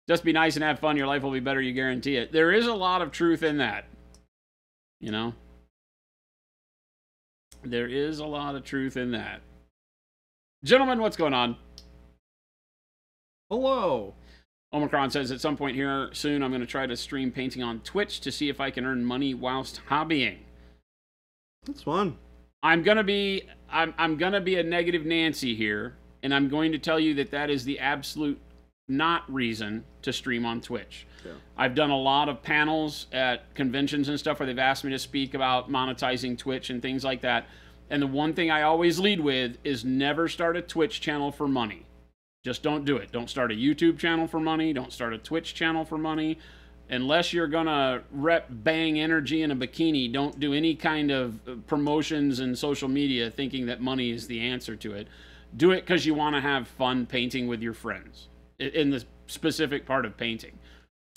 B: Just be nice and have fun. Your life will be better. You guarantee it. There is a lot of truth in that. You know? There is a lot of truth in that. Gentlemen, what's going on?
A: Hello.
B: Omicron says at some point here soon I'm going to try to stream painting on Twitch to see if I can earn money whilst hobbying.
A: That's fun.
B: I'm gonna be a negative Nancy here, and I'm going to tell you that is the absolute not reason to stream on Twitch.
A: Yeah.
B: I've done a lot of panels at conventions and stuff where they've asked me to speak about monetizing Twitch and things like that. And the one thing I always lead with is never start a Twitch channel for money. Just don't do it. Don't start a YouTube channel for money. Don't start a Twitch channel for money. Unless you're going to rep Bang Energy in a bikini, don't do any kind of promotions and social media thinking that money is the answer to it. Do it because you want to have fun painting with your friends in the specific part of painting.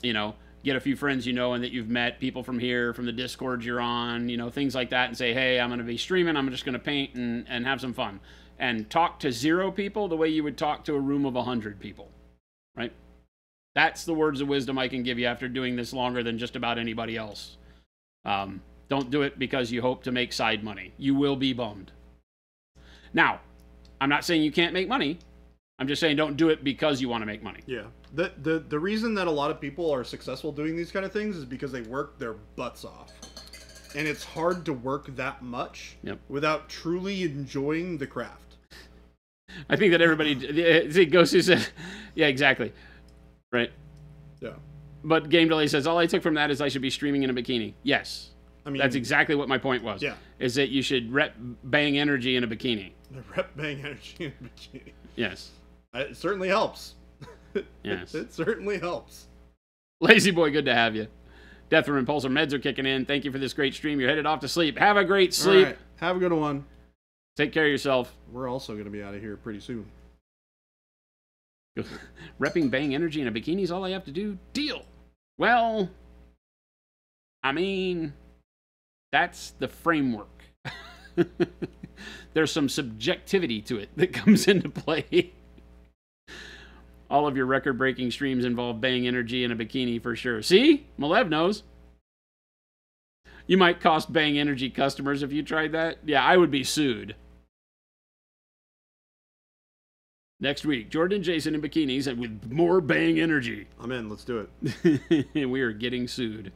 B: You know, get a few friends you know and that you've met, people from here, from the Discord you're on, you know, things like that, and say, hey, I'm going to be streaming. I'm just going to paint and have some fun. And talk to 0 people the way you would talk to a room of 100 people, right? That's the words of wisdom I can give you after doing this longer than just about anybody else. Don't do it because you hope to make side money. You will be bummed. Now, I'm not saying you can't make money. I'm just saying don't do it because you want to make money.
A: Yeah. The reason that a lot of people are successful doing these kind of things is because they work their butts off. And it's hard to work that much without truly enjoying the craft.
B: I think that everybody... See, Ghost said... Yeah, exactly. Right?
A: Yeah.
B: But Game Delay says, all I took from that is I should be streaming in a bikini. Yes.
A: I mean...
B: That's exactly what my point was.
A: Yeah.
B: Is that you should rep Bang Energy in a bikini.
A: Rep Bang Energy in a bikini.
B: Yes.
A: It certainly helps.
B: Yes.
A: It certainly helps.
B: Lazy Boy, good to have you. Death Room Impulsor meds are kicking in. Thank you for this great stream. You're headed off to sleep. Have a great sleep.
A: All right. Have a good one.
B: Take care of yourself.
A: We're also going to be out of here pretty soon.
B: Repping Bang Energy in a bikini is all I have to do. Deal. Well, I mean, that's the framework. There's some subjectivity to it that comes into play. All of your record-breaking streams involve Bang Energy in a bikini for sure. See? Malev knows. You might cost Bang Energy customers if you tried that. Yeah, I would be sued. Next week, Jordan and Jason in bikinis and with more Bang Energy.
A: I'm in. Let's do it.
B: And we are getting sued.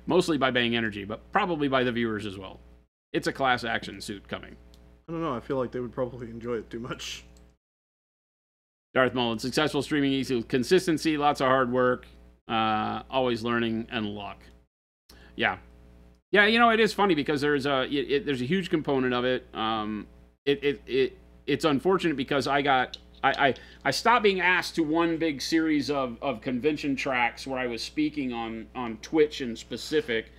B: Mostly by Bang Energy, but probably by the viewers as well. It's a class action suit coming.
A: I don't know. I feel like they would probably enjoy it too much.
B: Darth Mullen, successful streaming equals consistency, lots of hard work, always learning, and luck. Yeah. Yeah, you know, it is funny because there's a huge component of it. It's unfortunate because I stopped being asked to one big series of convention tracks where I was speaking on Twitch in specific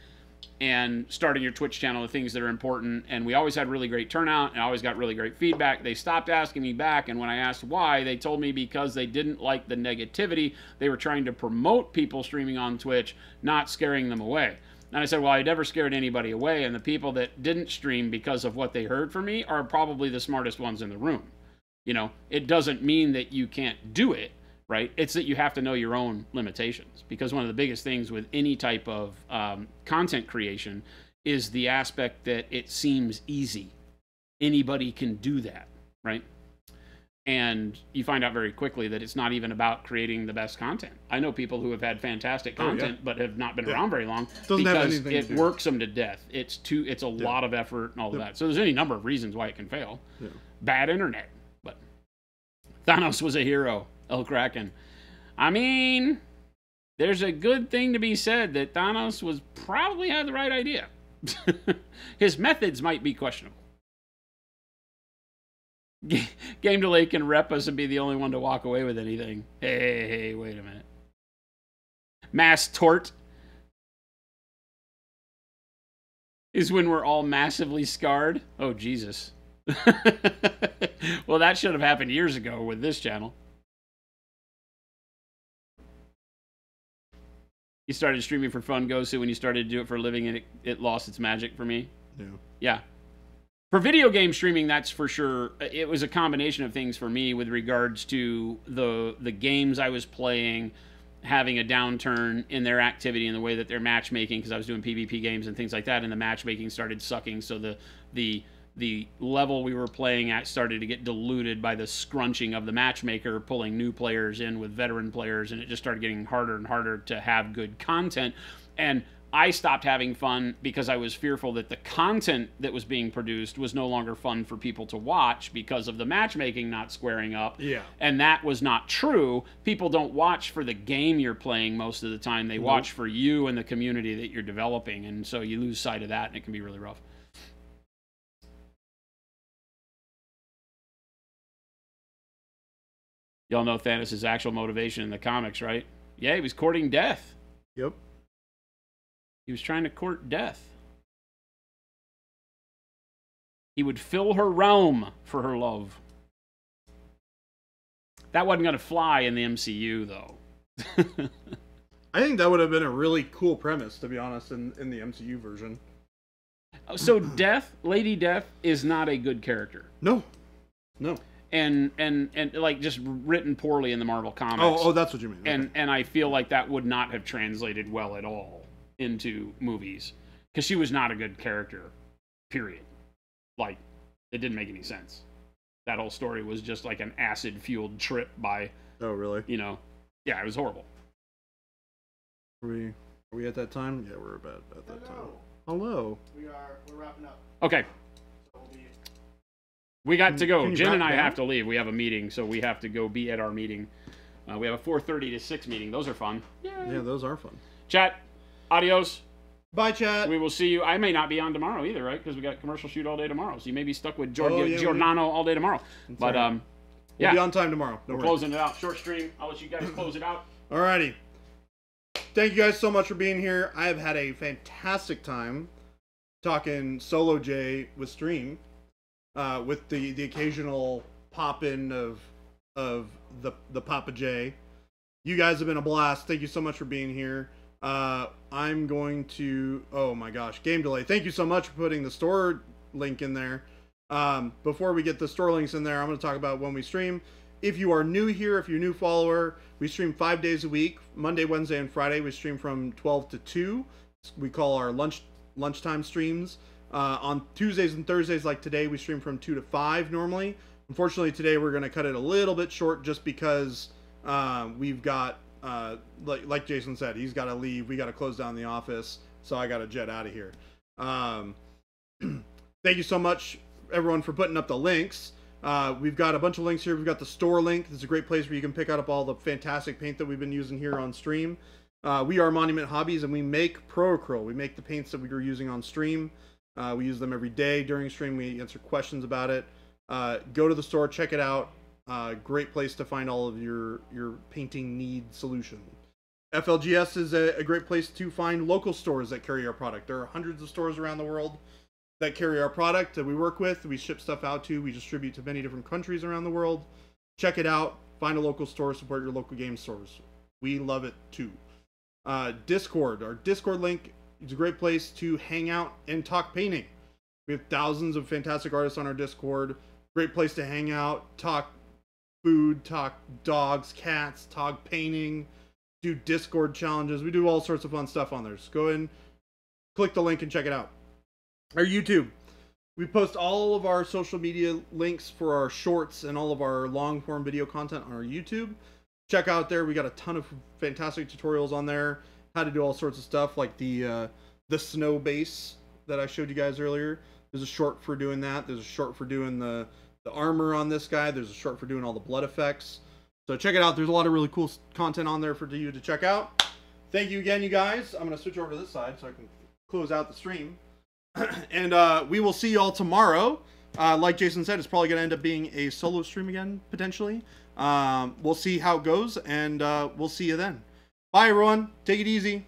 B: and starting your Twitch channel, the things that are important. And we always had really great turnout and I always got really great feedback. They stopped asking me back, and when I asked why, they told me because they didn't like the negativity. They were trying to promote people streaming on Twitch, not scaring them away. And I said, well, I never scared anybody away, and the people that didn't stream because of what they heard from me are probably the smartest ones in the room. You know, it doesn't mean that you can't do it, right? It's that you have to know your own limitations, because one of the biggest things with any type of content creation is the aspect that it seems easy. Anybody can do that, right? And you find out very quickly that it's not even about creating the best content. I know people who have had fantastic content but have not been around very long because it works them to death. It's a lot of effort and all of that. So there's any number of reasons why it can fail. Yeah. Bad internet. But Thanos was a hero, El Kraken. I mean, there's a good thing to be said that Thanos probably had the right idea. His methods might be questionable. Game Delay can rep us and be the only one to walk away with anything. Hey, wait a minute. Mass tort is when we're all massively scarred. Oh, Jesus. Well, that should have happened years ago with this channel. You started streaming for fun, Gosu, when you started to do it for a living, and it lost its magic for me.
A: Yeah.
B: Yeah. For video game streaming, that's for sure. It was a combination of things for me with regards to the games I was playing, having a downturn in their activity and the way that they're matchmaking, because I was doing PvP games and things like that, and the matchmaking started sucking, so the level we were playing at started to get diluted by the scrunching of the matchmaker, pulling new players in with veteran players, and it just started getting harder and harder to have good content. And I stopped having fun because I was fearful that the content that was being produced was no longer fun for people to watch because of the matchmaking not squaring up.
A: Yeah.
B: And that was not true. People don't watch for the game you're playing most of the time. They watch for you and the community that you're developing. And so you lose sight of that, and it can be really rough. Y'all know Thanos' actual motivation in the comics, right? Yeah, he was courting death.
A: Yep.
B: He was trying to court death. He would fill her realm for her love. That wasn't going to fly in the MCU, though.
A: I think that would have been a really cool premise, to be honest, in the MCU version.
B: So Death, Lady Death, is not a good character.
A: No.
B: And like just written poorly in the Marvel comics.
A: Oh, that's what you mean. Okay.
B: And I feel like that would not have translated well at all into movies, because she was not a good character, period. Like, it didn't make any sense. That whole story was just like an acid-fueled trip by...
A: Oh, really?
B: You know, yeah, it was horrible.
A: Are we at that time? Yeah, we're about at that time. Hello.
E: We're wrapping up.
B: Okay.
E: So we'll be...
B: We got to go.
A: Can you
B: Jen and
A: wrap
B: I
A: down?
B: have to leave. We have a meeting, so we have to go be at our meeting. We have a 4:30 to 6 meeting. Those are fun.
A: Yeah, those are fun.
B: Chat, adios.
A: Bye, chat.
B: We will see you. I may not be on tomorrow either, right? Because we got commercial shoot all day tomorrow. So you may be stuck with Giordano all day tomorrow. But,
A: right.
B: yeah.
A: We'll be on time tomorrow.
B: We're closing it out. Short stream. I'll let you guys close it out.
A: Alrighty. Thank you guys so much for being here. I have had a fantastic time talking solo J with stream, with the occasional pop in of the Papa J. You guys have been a blast. Thank you so much for being here. I'm going to, oh my gosh, game delay. Thank you so much for putting the store link in there. Before we get the store links in there, I'm going to talk about when we stream. If you are new here, if you're a new follower, we stream 5 days a week. Monday, Wednesday, and Friday. We stream from 12 to 2. We call our lunchtime streams. On Tuesdays and Thursdays, like today, we stream from 2 to 5 normally. Unfortunately, today we're going to cut it a little bit short just because we've got, like Jason said, he's got to leave. We got to close down the office, so I got to jet out of here. Thank you so much, everyone, for putting up the links. We've got a bunch of links here. We've got the store link. This is a great place where you can pick up all the fantastic paint that we've been using here on stream. We are Monument Hobbies, and we make Pro Acryl. We make the paints that we were using on stream. We use them every day during stream. We answer questions about it. Go to the store, check it out. Great place to find all of your painting need solution. FLGS is a great place to find local stores that carry our product. There are hundreds of stores around the world that carry our product that we work with. We ship stuff out to. We distribute to many different countries around the world. Check it out. Find a local store. Support your local game stores. We love it too. Discord. Our Discord link is a great place to hang out and talk painting. We have thousands of fantastic artists on our Discord. Great place to hang out, talk food, talk dogs, cats, talk painting, do Discord challenges. We do all sorts of fun stuff on there. Just go in, click the link, and check it out. Our YouTube. We post all of our social media links for our shorts and all of our long form video content on our YouTube. Check out there. We got a ton of fantastic tutorials on there. How to do all sorts of stuff like the snow base that I showed you guys earlier. There's a short for doing that. There's a short for doing the armor on this guy. There's a short for doing all the blood effects. So check it out. There's a lot of really cool content on there for you to check out. Thank you again, you guys. I'm going to switch over to this side so I can close out the stream. And we will see you all tomorrow. Like Jason said, it's probably going to end up being a solo stream again, potentially. We'll see how it goes, and we'll see you then. Bye, everyone. Take it easy.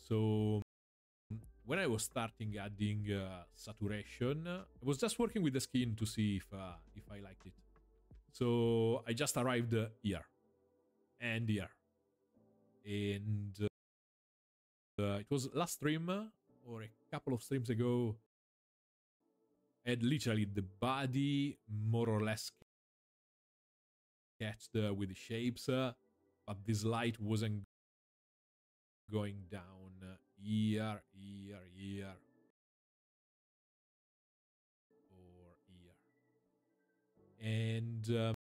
F: So when I was starting adding saturation, I was just working with the skin to see if I liked it. So I just arrived here and here, and it was last stream or a couple of streams ago. I had literally the body more or less sketched with the shapes, but this light wasn't going down here, here, here, or here. And